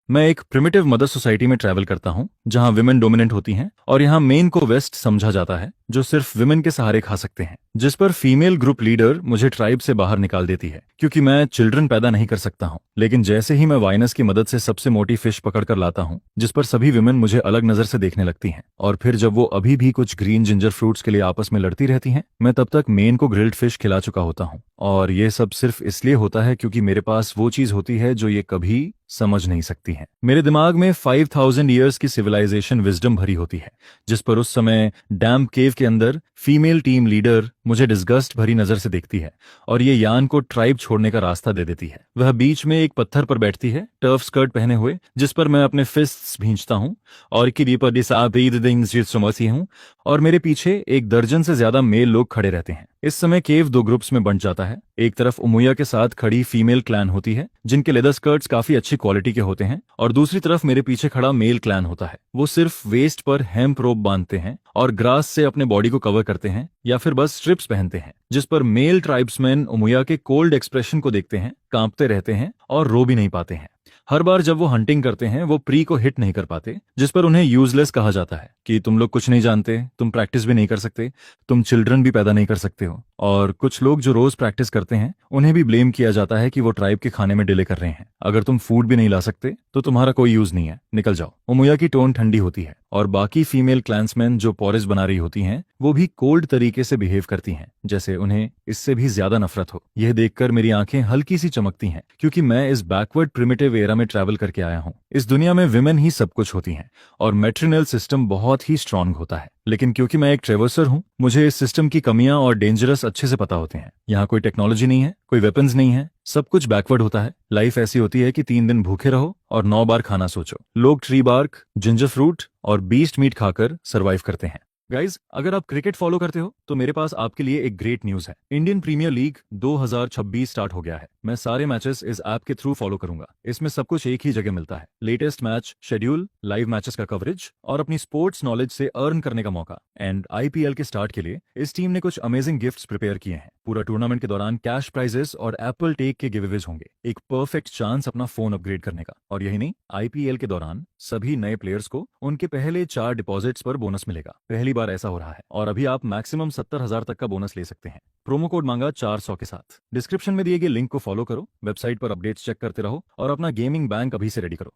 मैं एक primitive mother society में ट्रैवल करता हूँ जहाँ विमेन डोमिनेंट होती हैं और यहाँ मेन को वेस्ट समझा जाता है जो सिर्फ विमेन के सहारे खा सकते हैं, जिस पर फीमेल ग्रुप लीडर मुझे ट्राइब से बाहर निकाल देती है क्योंकि मैं चिल्ड्रन पैदा नहीं कर सकता हूँ। लेकिन जैसे ही मैं वाइनस की मदद से सबसे मोटी फिश पकड़ कर लाता हूँ जिस पर सभी विमेन मुझे अलग नजर से देखने लगती हैं, और फिर जब वो अभी भी कुछ ग्रीन जिंजर फ्रूट्स के लिए आपस में लड़ती रहती हैं, मैं तब तक मेन को ग्रिल्ड फिश खिला चुका होता हूँ। और ये सब सिर्फ इसलिए होता है क्योंकि मेरे पास वो चीज होती है जो ये कभी समझ नहीं सकती हैं। मेरे दिमाग में 5000 ईयर्स की सिविलाइजेशन विजडम भरी होती है जिस पर उस समय डैम्प केव के अंदर फीमेल टीम लीडर मुझे डिस्गस्ट भरी नजर से देखती है और ये यान को ट्राइब छोड़ने का रास्ता दे देती है। वह बीच में एक पत्थर पर बैठती है टर्फ स्कर्ट पहने हुए जिस पर मैं अपने फिस्ट्स भींचता हूँ और हूँ, और मेरे पीछे एक दर्जन से ज्यादा मेल लोग खड़े रहते हैं। इस समय केव दो ग्रुप्स में बंट जाता है। एक तरफ उमुया के साथ खड़ी फीमेल क्लैन होती है जिनके लेदर स्कर्ट्स काफी अच्छी क्वालिटी के होते हैं, और दूसरी तरफ मेरे पीछे खड़ा मेल क्लैन होता है। वो सिर्फ वेस्ट पर हेम्प रोप बांधते हैं और ग्रास से अपने बॉडी को कवर करते हैं या फिर बस स्ट्रिप्स पहनते हैं, जिस पर मेल ट्राइब्समैन उमुया के कोल्ड एक्सप्रेशन को देखते हैं, कांपते रहते हैं और रो भी नहीं पाते हैं। हर बार जब वो हंटिंग करते हैं वो प्री को हिट नहीं कर पाते, जिस पर उन्हें यूजलेस कहा जाता है कि तुम लोग कुछ नहीं जानते, तुम प्रैक्टिस भी नहीं कर सकते, तुम चिल्ड्रन भी पैदा नहीं कर सकते हो। और कुछ लोग जो रोज प्रैक्टिस करते हैं उन्हें भी ब्लेम किया जाता है कि वो ट्राइब के खाने में डिले कर रहे हैं। अगर तुम फूड भी नहीं ला सकते तो तुम्हारा कोई यूज नहीं है, निकल जाओ। उमुया की टोन ठंडी होती है और बाकी फीमेल क्लैंसमैन जो पॉरेज बना रही होती हैं वो भी कोल्ड तरीके से बिहेव करती हैं, जैसे उन्हें इससे भी ज्यादा नफरत हो। यह देखकर मेरी आंखें हल्की सी चमकती हैं क्योंकि मैं इस बैकवर्ड प्रिमिटिव एरा में ट्रैवल करके आया हूँ। इस दुनिया में विमेन ही सब कुछ होती हैं और मैट्रिनल सिस्टम बहुत ही स्ट्रांग होता है। लेकिन क्योंकि मैं एक ट्रेवर्सर हूँ मुझे इस सिस्टम की कमियां और डेंजरस अच्छे से पता होते हैं। यहाँ कोई टेक्नोलॉजी नहीं है, कोई वेपन्स नहीं है, सब कुछ बैकवर्ड होता है। लाइफ ऐसी होती है कि 3 दिन भूखे रहो और 9 बार खाना सोचो। लोग ट्री बार्क, जिंजर फ्रूट और बीस्ट मीट खाकर सरवाइव करते हैं। गाइज, अगर आप क्रिकेट फॉलो करते हो तो मेरे पास आपके लिए एक ग्रेट न्यूज है। इंडियन प्रीमियर लीग 2026 स्टार्ट हो गया है। मैं सारे मैचेस इस ऐप के थ्रू फॉलो करूंगा। इसमें सब कुछ एक ही जगह मिलता है, latest match schedule, live matches का कवरेज और अपनी स्पोर्ट्स नॉलेज से अर्न करने का मौका। एंड आईपीएल के स्टार्ट के लिए इस टीम ने कुछ अमेजिंग गिफ्ट्स प्रिपेयर किए हैं। पूरा टूर्नामेंट के दौरान कैश प्राइजेस और एप्पल टेक के गिवअवेज होंगे, एक परफेक्ट चांस अपना फोन अपग्रेड करने का। और यही नहीं, आईपीएल के दौरान सभी नए प्लेयर्स को उनके पहले 4 डिपॉजिट्स पर बोनस मिलेगा। पहली बार ऐसा हो रहा है और अभी आप मैक्सिमम 70,000 तक का बोनस ले सकते हैं। प्रोमो कोड मांगा 400 के साथ। डिस्क्रिप्शन में दिए गए लिंक को फॉलो करो, वेबसाइट पर अपडेट्स चेक करते रहो और अपना गेमिंग बैंक अभी से रेडी करो।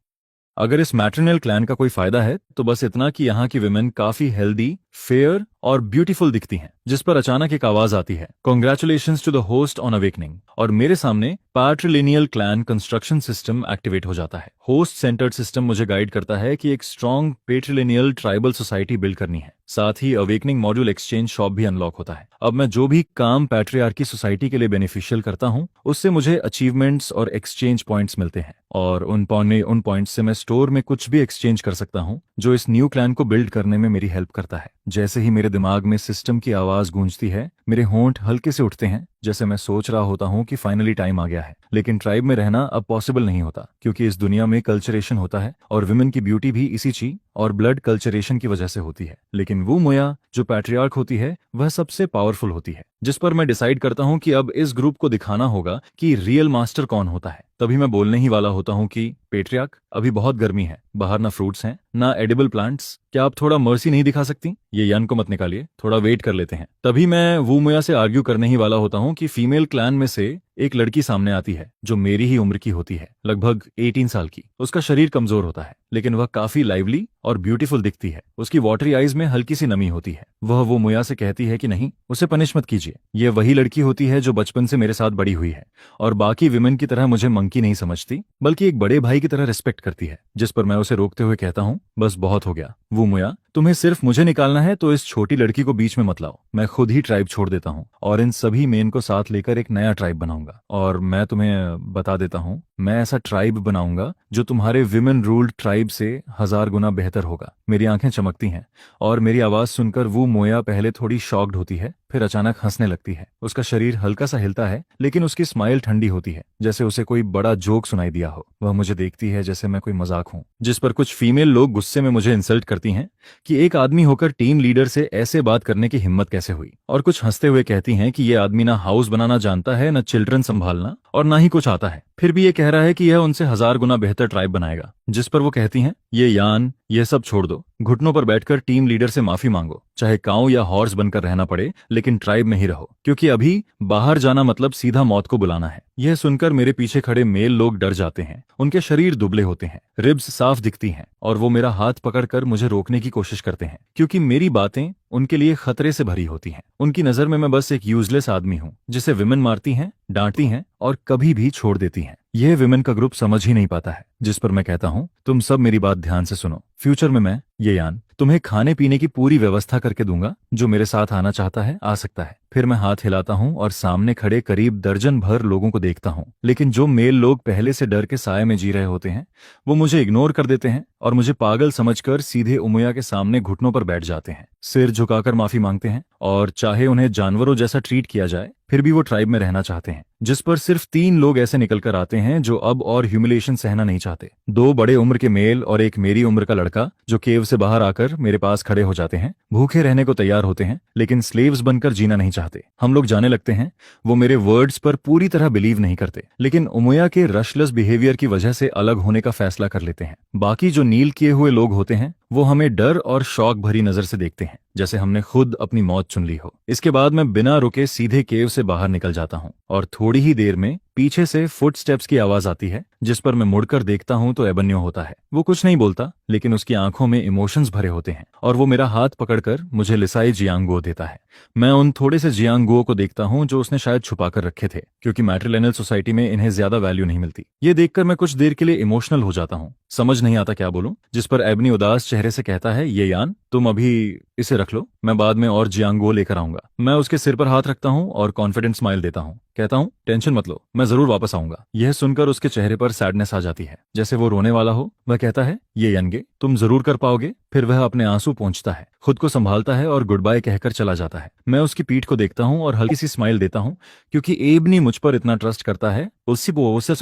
अगर इस मैट्रिनल क्लैन का कोई फायदा है तो बस इतना कि यहाँ की विमेन काफी हेल्दी, फेयर और ब्यूटीफुल दिखती हैं, जिस पर अचानक एक आवाज आती है, congratulations to the host on awakening, और मेरे सामने patrilineal clan construction system activate हो जाता है। होस्ट सेंटर्ड सिस्टम मुझे गाइड करता है कि एक strong patrilineal tribal society build करनी है। साथ ही अवेकनिंग मॉड्यूल एक्सचेंज शॉप भी अनलॉक होता है। अब मैं जो भी काम पैट्रियार्की सोसाइटी के लिए बेनिफिशियल करता हूँ उससे मुझे अचीवमेंट्स और एक्सचेंज पॉइंट्स मिलते हैं, और उन पॉइंट्स से मैं स्टोर में कुछ भी एक्सचेंज कर सकता हूँ जो इस न्यू क्लैन को बिल्ड करने में मेरी हेल्प करता है। जैसे ही मेरे दिमाग में सिस्टम की आवाज गूंजती है मेरे होंठ हल्के से उठते हैं, जैसे मैं सोच रहा होता हूँ कि फाइनली टाइम आ गया है। लेकिन ट्राइब में रहना अब पॉसिबल नहीं होता क्योंकि इस दुनिया में कल्चरेशन होता है और विमेन की ब्यूटी भी इसी चीज और ब्लड कल्चरेशन की वजह से होती है। लेकिन वो मोया जो पैट्रियार्क होती है वह सबसे पावरफुल होती है, जिस पर मैं डिसाइड करता हूँ कि अब इस ग्रुप को दिखाना होगा कि रियल मास्टर कौन होता है। तभी मैं बोलने ही वाला होता हूँ कि पेट्रियार्क, अभी बहुत गर्मी है, बाहर ना फ्रूट्स हैं ना एडिबल प्लांट्स, क्या आप थोड़ा मर्सी नहीं दिखा सकती? ये यन को मत निकालिए, थोड़ा वेट कर लेते हैं। तभी मैं वूमोया से आर्ग्यू करने ही वाला होता हूँ कि फीमेल क्लैन में से एक लड़की सामने आती है जो मेरी ही उम्र की होती है, लगभग 18 साल की। उसका शरीर कमजोर होता है लेकिन वह काफी लाइवली और ब्यूटीफुल दिखती है। उसकी वाटरी आईज में हल्की सी नमी होती है। वह वो मुया से कहती है कि नहीं, उसे पनिश मत कीजिए। ये वही लड़की होती है जो बचपन से मेरे साथ बड़ी हुई है और बाकी विमेन की तरह मुझे मंकी नहीं समझती बल्कि एक बड़े भाई की तरह रिस्पेक्ट करती है। जिस पर मैं उसे रोकते हुए कहता हूँ, बस बहुत हो गया वो मुया, तुम्हें सिर्फ मुझे निकालना है तो इस छोटी लड़की को बीच में मत लाओ। मैं खुद ही ट्राइब छोड़ देता हूँ और इन सभी मेन को साथ लेकर एक नया ट्राइब बनाऊंगा। और मैं तुम्हें बता देता हूँ, मैं ऐसा ट्राइब बनाऊंगा जो तुम्हारे विमेन रूल्ड ट्राइब से 1000 गुना बेहतर होगा। मेरी आंखें चमकती हैं और मेरी आवाज सुनकर वो मोया पहले थोड़ी शॉक्ड होती है, फिर अचानक हंसने लगती है। उसका शरीर हल्का सा हिलता है लेकिन उसकी स्माइल ठंडी होती है, जैसे उसे कोई बड़ा जोक सुनाई दिया हो। वह मुझे देखती है जैसे मैं कोई मजाक हूँ। जिस पर कुछ फीमेल लोग गुस्से में मुझे इंसल्ट करती हैं कि एक आदमी होकर टीम लीडर से ऐसे बात करने की हिम्मत कैसे हुई, और कुछ हंसते हुए कहती हैं कि यह आदमी ना हाउस बनाना जानता है, न चिल्ड्रन संभालना और ना ही कुछ आता है, फिर भी ये कह रहा है कि यह उनसे 1000 गुना बेहतर ट्राइब बनाएगा। जिस पर वो कहती हैं, ये यान, ये सब छोड़ दो, घुटनों पर बैठकर टीम लीडर से माफी मांगो, चाहे काऊ या हॉर्स बनकर रहना पड़े, लेकिन ट्राइब में ही रहो, क्योंकि अभी बाहर जाना मतलब सीधा मौत को बुलाना है। यह सुनकर मेरे पीछे खड़े मेल लोग डर जाते हैं। उनके शरीर दुबले होते हैं, रिब्स साफ दिखती हैं, और वो मेरा हाथ पकड़कर मुझे रोकने की कोशिश करते हैं, क्योंकि मेरी बातें उनके लिए खतरे से भरी होती हैं। उनकी नजर में मैं बस एक यूजलेस आदमी हूँ, जिसे विमेन मारती हैं, डांटती हैं और कभी भी छोड़ देती हैं। यह विमेन का ग्रुप समझ ही नहीं पाता है। जिस पर मैं कहता हूँ, तुम सब मेरी बात ध्यान से सुनो। फ्यूचर में मैं, ये यान, तुम्हें खाने पीने की पूरी व्यवस्था करके दूंगा। जो मेरे साथ आना चाहता है आ सकता है। फिर मैं हाथ हिलाता हूँ और सामने खड़े करीब दर्जन भर लोगों को देखता हूँ, लेकिन जो मेल लोग पहले से डर के साए में जी रहे होते हैं, वो मुझे इग्नोर कर देते हैं और मुझे पागल समझकर सीधे उमैया के सामने घुटनों पर बैठ जाते हैं, सिर झुकाकर माफी मांगते हैं, और चाहे उन्हें जानवरों जैसा ट्रीट किया जाए, फिर भी वो ट्राइब में रहना चाहते हैं। जिस पर सिर्फ 3 लोग ऐसे निकलकर आते हैं जो अब और ह्यूमिलेशन सहना नहीं चाहते। 2 बड़े उम्र के मेल और एक मेरी उम्र का लड़का, जो केव से बाहर आकर मेरे पास खड़े हो जाते हैं। भूखे रहने को तैयार होते हैं, लेकिन स्लेव्स बनकर जीना नहीं चाहते। हम लोग जाने लगते हैं। वो मेरे वर्ड्स पर पूरी तरह बिलीव नहीं करते, लेकिन उमैया के रशलेस बिहेवियर की वजह से अलग होने का फैसला कर लेते हैं। बाकी जो नील किए हुए लोग होते हैं, वो हमें डर और शौक भरी नजर से देखते हैं, जैसे हमने खुद अपनी मौत चुन ली हो। इसके बाद मैं बिना रुके सीधे केव से बाहर निकल जाता हूँ, और थोड़ी ही देर में पीछे से फुटस्टेप्स की आवाज आती है, जिस पर मैं मुड़कर देखता हूँ तो एबन्यो होता है। वो कुछ नहीं बोलता, लेकिन उसकी आंखों में इमोशंस भरे होते हैं, और वो मेरा हाथ पकड़कर मुझे लिसाई जियांगो देता है। मैं उन थोड़े से जियांगो को देखता हूँ जो उसने शायद छुपा कर रखे थे, क्योंकि मैट्रिलिनियल सोसाइटी में इन्हें ज्यादा वैल्यू नहीं मिलती। ये देखकर मैं कुछ देर के लिए इमोशनल हो जाता हूँ, समझ नहीं आता क्या बोलूं। जिस पर एबनी उदास चेहरे से कहता है, ये यान, तुम अभी इसे रख लो, मैं बाद में और जियांगो लेकर आऊंगा। मैं उसके सिर पर हाथ रखता हूँ और कॉन्फिडेंट स्माइल देता हूँ। कहता हूँ, टेंशन मत लो, मैं जरूर वापस आऊंगा। यह सुनकर उसके चेहरे पर सैडनेस आ जाती है, जैसे वो रोने वाला हो। वह कहता है, ये यनगे, तुम जरूर कर पाओगे। फिर वह अपने आंसू पोंछता है, खुद को संभालता है और गुड बाय कहकर चला जाता है। मैं उसकी पीठ को देखता हूँ और हल्की सी स्माइल देता हूँ, क्योंकि एबनी मुझ पर इतना ट्रस्ट करता है। उससे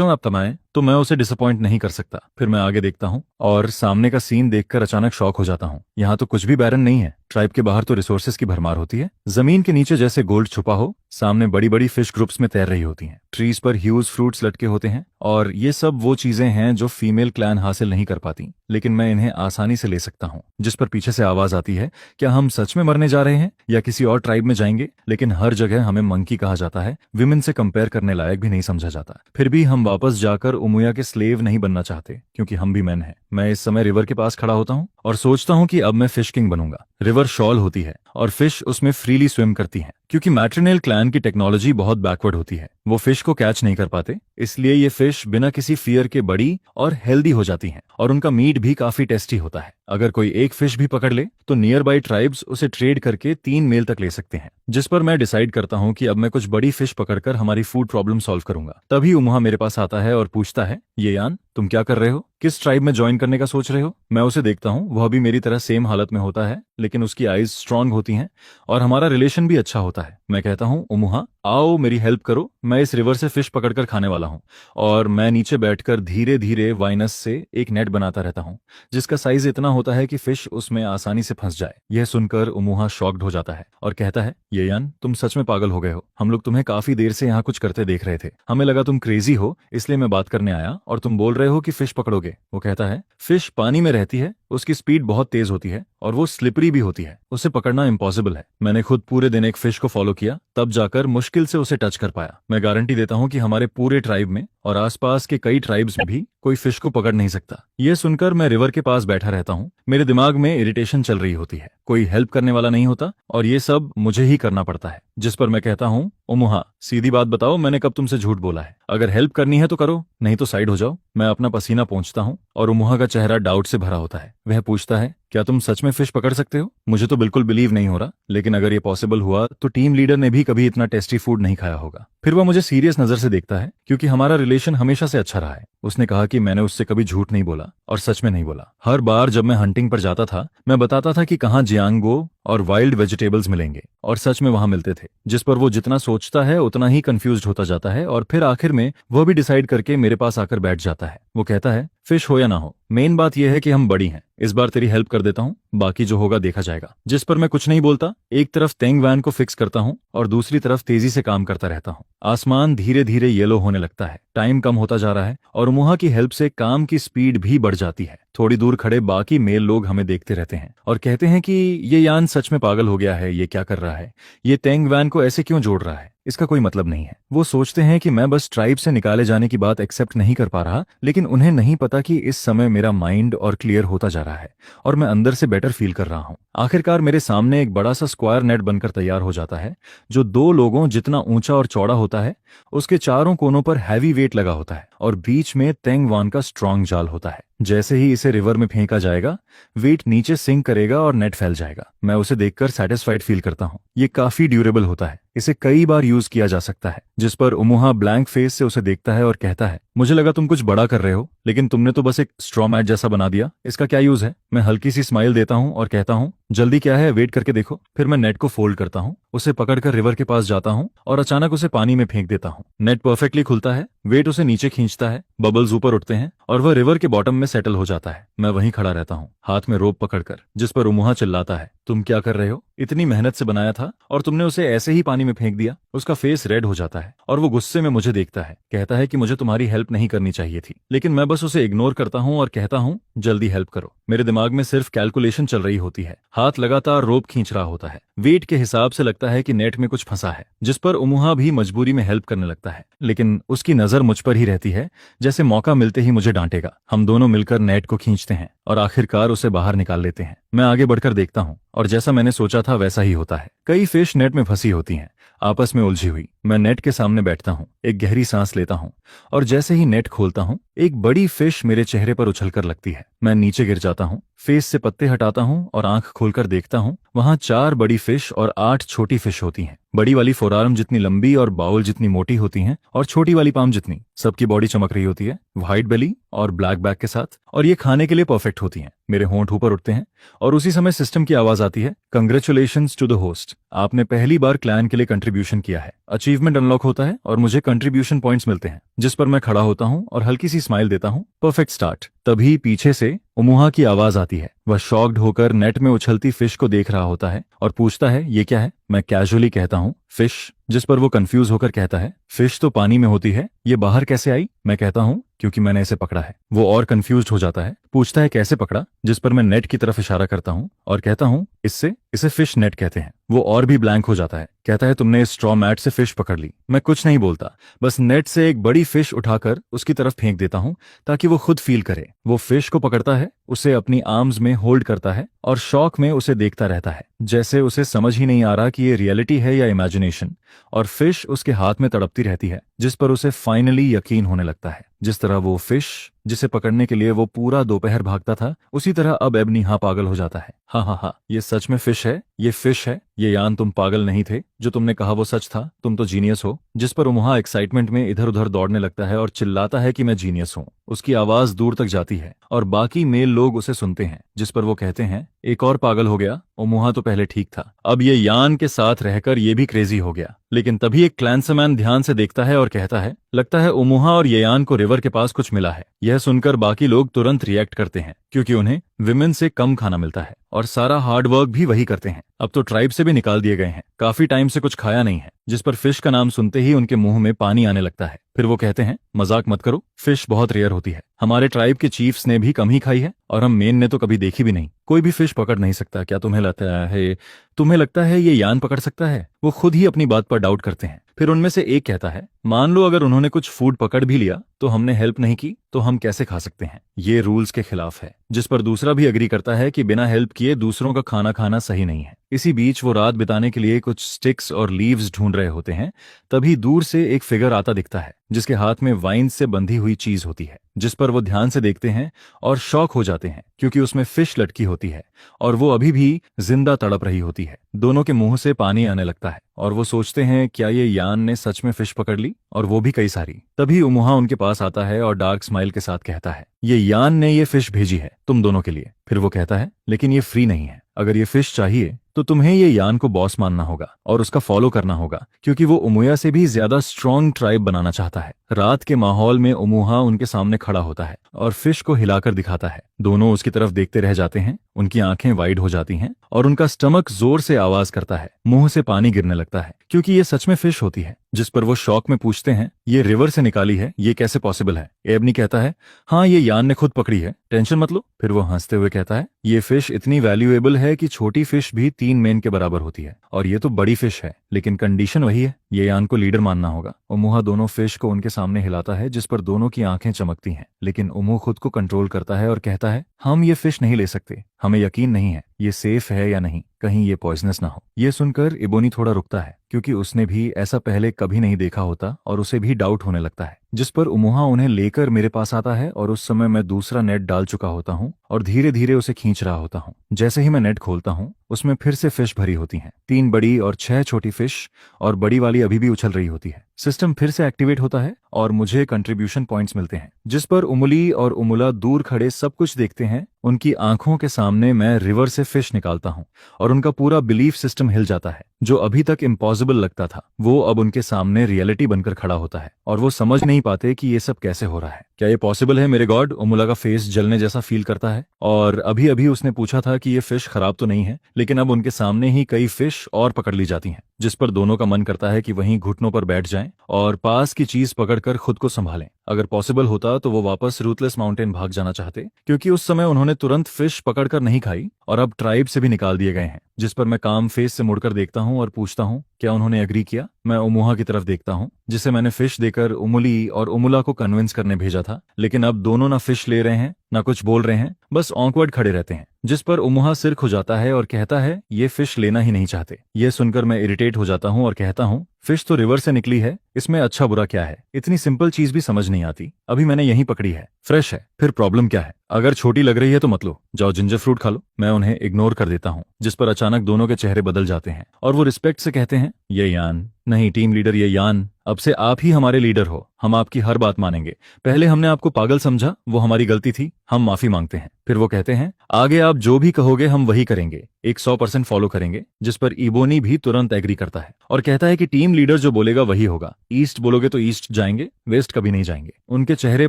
अब तमाए तो मैं उसे डिसअपॉइंट नहीं कर सकता। फिर मैं आगे देखता हूँ और सामने का सीन देखकर अचानक शॉक हो जाता हूँ। यहाँ तो कुछ भी बैरन नहीं है। ट्राइब के बाहर तो रिसोर्सेज की भरमार होती है। जमीन के नीचे जैसे गोल्ड छुपा हो, सामने बड़ी बड़ी फिश ग्रुप्स में तैर रही होती हैं। ट्रीज पर ह्यूज फ्रूट्स लटके होते हैं, और ये सब वो चीजें हैं जो फीमेल क्लैन हासिल नहीं कर पाती, लेकिन मैं इन्हें आसानी से ले सकता हूँ। जिस पर पीछे से आवाज आती है, क्या हम सच में मरने जा रहे हैं या किसी और ट्राइब में जाएंगे? लेकिन हर जगह हमें मंकी कहा जाता है, विमेन से कंपेयर करने लायक भी नहीं समझा जाता। फिर भी हम वापस जाकर उमैया के स्लेव नहीं बनना चाहते, क्योंकि हम भी मैन हैं। मैं इस समय रिवर के पास खड़ा होता हूँ और सोचता हूँ कि अब मैं फिश किंग बनूंगा। रिवर शॉल होती है और फिश उसमें फ्रीली स्विम करती हैं, क्योंकि मैट्रिनेल क्लैन की टेक्नोलॉजी बहुत बैकवर्ड होती है। वो फिश को कैच नहीं कर पाते, इसलिए ये फिश बिना किसी फियर के बड़ी और हेल्दी हो जाती हैं, और उनका मीट भी काफी टेस्टी होता है। अगर कोई एक फिश भी पकड़ ले तो नियर बाई ट्राइब्स उसे ट्रेड करके 3 मेल तक ले सकते हैं। जिस पर मैं डिसाइड करता हूँ कि अब मैं कुछ बड़ी फिश पकड़कर हमारी फूड प्रॉब्लम सॉल्व करूंगा। तभी उमहा मेरे पास आता है और पूछता है, ये यान, तुम क्या कर रहे हो? किस ट्राइब में ज्वाइन करने का सोच रहे हो? मैं उसे देखता हूँ, वह भी मेरी तरह सेम हालत में होता है, लेकिन उसकी आईज स्ट्रांग होती हैं और हमारा रिलेशन भी अच्छा होता है। मैं कहता हूँ, उमुहा, आओ मेरी हेल्प करो, मैं इस रिवर से फिश पकड़कर खाने वाला हूँ। और मैं नीचे बैठकर धीरे धीरे वाइनस से एक नेट बनाता रहता हूँ, जिसका साइज इतना होता है कि फिश उसमें आसानी से फंस जाए। यह सुनकर उमुहा शॉक्ड हो जाता है और कहता है, ये यान, तुम सच में पागल हो गए हो। हम लोग तुम्हें काफी देर से यहाँ कुछ करते देख रहे थे। हमें लगा तुम क्रेजी हो, इसलिए मैं बात करने आया, और तुम बोल रहे हो कि फिश पकड़ोगे। वो कहता है, फिश पानी में रहती है, उसकी स्पीड बहुत तेज होती है और वो स्लिपरी भी होती है, उसे पकड़ना इम्पॉसिबल है। मैंने खुद पूरे दिन एक फिश को फॉलो किया, तब जाकर मुश्किल से उसे टच कर पाया। मैं गारंटी देता हूँ कि हमारे पूरे ट्राइब में और आसपास के कई ट्राइब्स में भी कोई फिश को पकड़ नहीं सकता। यह सुनकर मैं रिवर के पास बैठा रहता हूँ। मेरे दिमाग में इरिटेशन चल रही होती है, कोई हेल्प करने वाला नहीं होता और ये सब मुझे ही करना पड़ता है। जिस पर मैं कहता हूँ, उमुहा, सीधी बात बताओ, मैंने कब तुमसे झूठ बोला है? अगर हेल्प करनी है तो करो, नहीं तो साइड हो जाओ। मैं अपना पसीना पोंछता हूँ और उमुहा का चेहरा डाउट से भरा होता है। वह पूछता है, क्या तुम सच में फिश पकड़ सकते हो? मुझे तो बिल्कुल बिलीव नहीं हो रहा, लेकिन अगर ये पॉसिबल हुआ तो टीम लीडर ने भी कभी इतना टेस्टी फूड नहीं खाया होगा। फिर वह मुझे सीरियस नजर से देखता है, क्योंकि हमारा रिलेशन हमेशा से अच्छा रहा है। उसने कहा कि मैंने उससे कभी झूठ नहीं बोला और सच में नहीं बोला। हर बार जब मैं हंटिंग पर जाता था, मैं बताता था कि कहाँ जियांगो और वाइल्ड वेजिटेबल्स मिलेंगे, और सच में वहां मिलते थे। जिस पर वो जितना सोचता है उतना ही कंफ्यूज्ड होता जाता है, और फिर आखिर में वह भी डिसाइड करके मेरे पास आकर बैठ जाता है। वो कहता है फिश हो या ना हो, मेन बात यह है कि हम बड़ी हैं। इस बार तेरी हेल्प कर देता हूँ, बाकी जो होगा देखा जाएगा। जिस पर मैं कुछ नहीं बोलता, एक तरफ तेंग वैन को फिक्स करता हूँ और दूसरी तरफ तेजी से काम करता रहता हूँ। आसमान धीरे धीरे येलो होने लगता है, टाइम कम होता जा रहा है और मुहा की हेल्प से काम की स्पीड भी बढ़ जाती है। थोड़ी दूर खड़े बाकी मेल लोग हमें देखते रहते हैं और कहते हैं कि ये यान सच में पागल हो गया है, ये क्या कर रहा है, ये तेंग वैन को ऐसे क्यों जोड़ रहा है, इसका कोई मतलब नहीं है। वो सोचते हैं कि मैं बस ट्राइब से निकाले जाने की बात एक्सेप्ट नहीं कर पा रहा, लेकिन उन्हें नहीं पता कि इस समय मेरा माइंड और क्लियर होता जा रहा है और मैं अंदर से बेटर फील कर रहा हूं। आखिरकार मेरे सामने एक बड़ा सा स्क्वायर नेट बनकर तैयार हो जाता है, जो 2 लोगों जितना ऊंचा और चौड़ा होता है। उसके चारों कोनों पर हैवी वेट लगा होता है और बीच में तेंग वान का स्ट्रांग जाल होता है। जैसे ही इसे रिवर में फेंका जाएगा, वेट नीचे सिंक करेगा और नेट फैल जाएगा। मैं उसे देखकर सेटिस्फाइड फील करता हूँ। ये काफी ड्यूरेबल होता है, इसे कई बार यूज किया जा सकता है। जिस पर उमुहा ब्लैंक फेस से उसे देखता है और कहता है, मुझे लगा तुम कुछ बड़ा कर रहे हो, लेकिन तुमने तो बस एक स्ट्रॉ मैट जैसा बना दिया, इसका क्या यूज है। मैं हल्की सी स्माइल देता हूँ और कहता हूँ, जल्दी क्या है, वेट करके देखो। फिर मैं नेट को फोल्ड करता हूँ, उसे पकड़कर रिवर के पास जाता हूँ और अचानक उसे पानी में फेंक देता हूँ। नेट परफेक्टली खुलता है, वेट उसे नीचे खींचता है, बबल्स ऊपर उठते हैं और वह रिवर के बॉटम में सेटल हो जाता है। मैं वहीं खड़ा रहता हूँ, हाथ में रोप पकड़कर, जिस पर उमुहा चिल्लाता है, तुम क्या कर रहे हो, इतनी मेहनत से बनाया था और तुमने उसे ऐसे ही पानी में फेंक दिया। उसका फेस रेड हो जाता है और वो गुस्से में मुझे देखता है, कहता है कि मुझे तुम्हारी हेल्प नहीं करनी चाहिए थी, लेकिन मैं बस उसे इग्नोर करता हूँ और कहता हूँ, जल्दी हेल्प करो। मेरे दिमाग में सिर्फ कैलकुलेशन चल रही होती है, हाथ लगातार रोप खींच रहा होता है। वेट के हिसाब से लगता है कि नेट में कुछ फंसा है, जिस पर उमुहा भी मजबूरी में हेल्प करने लगता है, लेकिन उसकी नजर मुझ पर ही रहती है, जैसे मौका मिलते ही मुझे डांटेगा। हम दोनों मिलकर नेट को खींचते हैं और आखिरकार उसे बाहर निकाल लेते हैं। मैं आगे बढ़कर देखता हूँ और जैसा मैंने सोचा था वैसा ही होता है। कई फिश नेट में फंसी होती हैं, आपस में उलझी हुई। मैं नेट के सामने बैठता हूँ, एक गहरी सांस लेता हूँ और जैसे ही नेट खोलता हूँ, एक बड़ी फिश मेरे चेहरे पर उछलकर लगती है। मैं नीचे गिर जाता हूँ, फेस से पत्ते हटाता हूँ और आंख खोलकर देखता हूँ, वहां 4 बड़ी फिश और 8 छोटी फिश होती हैं। बड़ी वाली फोरआर्म जितनी लंबी और बाउल जितनी मोटी होती हैं और छोटी वाली पाम जितनी। सबकी बॉडी चमक रही होती है, व्हाइट बेली और ब्लैक बैक के साथ, और ये खाने के लिए परफेक्ट होती हैं। मेरे होंठ ऊपर उठते हैं और उसी समय सिस्टम की आवाज आती है, कंग्रेचुलेशंस टू द होस्ट, आपने पहली बार क्लैन के लिए कंट्रीब्यूशन किया है। अचीवमेंट अनलॉक होता है और मुझे कंट्रीब्यूशन पॉइंट्स मिलते हैं, जिस पर मैं खड़ा होता हूँ और हल्की सी स्माइल देता हूँ, परफेक्ट स्टार्ट। तभी पीछे से उमुहा की आवाज आती है। वह शॉक्ड होकर नेट में उछलती फिश को देख रहा होता है और पूछता है, ये क्या है। मैं कैजुअली कहता हूँ, फिश, जिस पर वो कंफ्यूज होकर कहता है, फिश तो पानी में होती है, ये बाहर कैसे आई। मैं कहता हूँ, क्योंकि मैंने इसे पकड़ा है। वो और कंफ्यूज्ड हो जाता है, पूछता है कैसे पकड़ा, जिस पर मैं नेट की तरफ इशारा करता हूँ और कहता हूँ, इसे फिश नेट कहते हैं। वो और भी ब्लैंक हो जाता है, कहता है, तुमने इस स्ट्रॉ मैट से फिश पकड़ ली। मैं कुछ नहीं बोलता, बस नेट से एक बड़ी फिश उठाकर उसकी तरफ फेंक देता हूँ ताकि वो खुद फील करे। वो फिश को पकड़ता है, उसे अपनी आर्म्स में होल्ड करता है और शौक में उसे देखता रहता है, जैसे उसे समझ ही नहीं आ रहा कि ये रियलिटी है या इमेजिनेशन। और फिश उसके हाथ में तड़पती रहती है, जिस पर उसे फाइनली यकीन होने लगता है। जिस तरह वो फिश जिसे पकड़ने के लिए वो पूरा दोपहर भागता था, उसी तरह अब एबनी पागल हो जाता है। हाँ, ये सच में फिश है, ये फिश है, ये यान तुम पागल नहीं थे, जो तुमने कहा वो सच था, तुम तो जीनियस हो। जिस पर उमुहा एक्साइटमेंट में इधर उधर दौड़ने लगता है और चिल्लाता है कि मैं जीनियस हूँ। उसकी आवाज दूर तक जाती है और बाकी मेल लोग उसे सुनते हैं, जिस पर वो कहते हैं, एक और पागल हो गया, उमुहा तो पहले ठीक था, अब ये यान के साथ रहकर ये भी क्रेजी हो गया। लेकिन तभी एक क्लैंसमैन ध्यान से देखता है और कहता है, लगता है उमुहा और ये यान को रिवर के पास कुछ मिला है। यह सुनकर बाकी लोग तुरंत रिएक्ट करते हैं, क्योंकि उन्हें विमेन से कम खाना मिलता है और सारा हार्ड वर्क भी वही करते हैं। अब तो ट्राइब से भी निकाल दिए गए हैं, काफी टाइम से कुछ खाया नहीं है। जिस पर फिश का नाम सुनते ही उनके मुंह में पानी आने लगता है। फिर वो कहते हैं, मजाक मत करो, फिश बहुत रेयर होती है, हमारे ट्राइब के चीफ्स ने भी कम ही खाई है और हम मेन ने तो कभी देखी भी नहीं। कोई भी फिश पकड़ नहीं सकता, क्या तुम्हें लगता है ये यान पकड़ सकता है। वो खुद ही अपनी बात पर डाउट करते हैं। फिर उनमें से एक कहता है, मान लो अगर उन्होंने कुछ फूड पकड़ भी लिया तो हमने हेल्प नहीं की, तो हम कैसे खा सकते हैं, ये रूल्स के खिलाफ है। जिस पर दूसरा भी एग्री करता है कि बिना हेल्प किए दूसरों का खाना खाना सही नहीं है। इसी बीच वो रात बिताने के लिए कुछ स्टिक्स और लीव्स ढूंढ रहे होते हैं, तभी दूर से एक फिगर आता दिखता है, जिसके हाथ में वाइन से बंधी हुई चीज होती है। जिस पर वो ध्यान से देखते हैं और शॉक हो जाते हैं, क्योंकि उसमें फिश लटकी होती है और वो अभी भी जिंदा तड़प रही होती है। दोनों के मुंह से पानी आने लगता है और वो सोचते हैं, क्या ये यान ने सच में फिश पकड़ ली, और वो भी कई सारी। तभी उमुहा उनके पास आता है और डार्क स्माइल के साथ कहता है, ये यान ने ये फिश भेजी है तुम दोनों के लिए। फिर वो कहता है, लेकिन ये फ्री नहीं है, अगर ये फिश चाहिए तो तुम्हें ये यान को बॉस मानना होगा और उसका फॉलो करना होगा, क्योंकि वो उमुया से भी ज्यादा स्ट्रॉन्ग ट्राइब बनाना चाहता है। रात के माहौल में उमुहा उनके सामने खड़ा होता है और फिश को हिलाकर दिखाता है। दोनों उसकी तरफ देखते रह जाते हैं, उनकी आंखें वाइड हो जाती हैं और उनका स्टमक जोर से आवाज करता है। मुंह से पानी गिरने लगता है क्योंकि ये सच में फिश होती है। जिस पर वो शौक में पूछते हैं, ये रिवर से निकाली है, ये कैसे पॉसिबल है? एबनी कहता है, हाँ ये यान ने खुद पकड़ी है, टेंशन मत लो। फिर वो हंसते हुए कहता है, ये फिश इतनी वैल्यूएबल है कि छोटी फिश भी 3 मेन के बराबर होती है, और ये तो बड़ी फिश है, लेकिन कंडीशन वही है, ये यान को लीडर मानना होगा। उमुहा दोनों फिश को उनके सामने हिलाता है, जिस पर दोनों की आंखें चमकती हैं, लेकिन उमू खुद को कंट्रोल करता है और कहता है, हम ये फिश नहीं ले सकते, हमें यकीन नहीं है ये सेफ है या नहीं, कहीं ये पॉइजनस ना हो। ये सुनकर इबोनी थोड़ा रुकता है क्योंकि उसने भी ऐसा पहले कभी नहीं देखा होता और उसे भी डाउट होने लगता है। जिस पर उमुहा उन्हें लेकर मेरे पास आता है और उस समय मैं दूसरा नेट डाल चुका होता हूँ और धीरे धीरे उसे खींच रहा होता हूँ। जैसे ही मैं नेट खोलता हूँ, उसमें फिर से फिश भरी होती हैं, 3 बड़ी और 6 छोटी फिश, और बड़ी वाली अभी भी उछल रही होती है। सिस्टम फिर से एक्टिवेट होता है और मुझे कंट्रीब्यूशन पॉइंट्स मिलते हैं, जिस पर उमुली और उमुला दूर खड़े सब कुछ देखते हैं। उनकी आंखों के सामने मैं रिवर से फिश निकालता हूँ और उनका पूरा बिलीफ सिस्टम हिल जाता है। जो अभी तक इम्पॉसिबल लगता था, वो अब उनके सामने रियलिटी बनकर खड़ा होता है और वो समझ नहीं पाते कि ये सब कैसे हो रहा है। क्या ये पॉसिबल है मेरे गॉड? उमुला का फेस जलने जैसा फील करता है, और अभी अभी उसने पूछा था कि ये फिश खराब तो नहीं है, लेकिन अब उनके सामने ही कई फिश और पकड़ ली जाती हैं, जिस पर दोनों का मन करता है कि वहीं घुटनों पर बैठ जाएं और पास की चीज पकड़कर खुद को संभालें। अगर पॉसिबल होता तो वो वापस रूथलेस माउंटेन भाग जाना चाहते, क्योंकि उस समय उन्होंने तुरंत फिश पकड़कर नहीं खाई और अब ट्राइब से भी निकाल दिए गए हैं। जिस पर मैं काम फेस से मुड़कर देखता हूँ और पूछता हूँ, क्या उन्होंने एग्री किया? मैं उमुहा की तरफ देखता हूँ, जिसे मैंने फिश देकर उमुली और उमुला को कन्विंस करने भेजा था, लेकिन अब दोनों ना फिश ले रहे हैं ना कुछ बोल रहे हैं, बस ऑकवर्ड खड़े रहते हैं। जिस पर उमुहा सिर खुजाता है और कहता है, ये फिश लेना ही नहीं चाहते। ये सुनकर मैं इरिटेट हो जाता हूँ और कहता हूँ, फिश तो रिवर से निकली है, इसमें अच्छा बुरा क्या है? इतनी सिंपल चीज भी समझ नहीं आती। अभी मैंने यहीं पकड़ी है, फ्रेश है, फिर प्रॉब्लम क्या है? अगर छोटी लग रही है तो मत लो, जाओ जिंजर फ्रूट खा लो। मैं उन्हें इग्नोर कर देता हूँ, जिस पर अचानक दोनों के चेहरे बदल जाते हैं और वो रिस्पेक्ट से कहते हैं, ये यान नहीं, टीम लीडर ये यान, अब से आप ही हमारे लीडर हो, हम आपकी हर बात मानेंगे। पहले हमने आपको पागल समझा, वो हमारी गलती थी, हम माफी मांगते हैं। फिर वो कहते हैं, आगे आप जो भी कहोगे हम वही करेंगे, 100% फॉलो करेंगे। जिस पर इबोनी भी तुरंत एग्री करता है और कहता है कि टीम लीडर जो बोलेगा वही होगा, ईस्ट बोलोगे तो ईस्ट जाएंगे, वेस्ट कभी नहीं जाएंगे। उनके चेहरे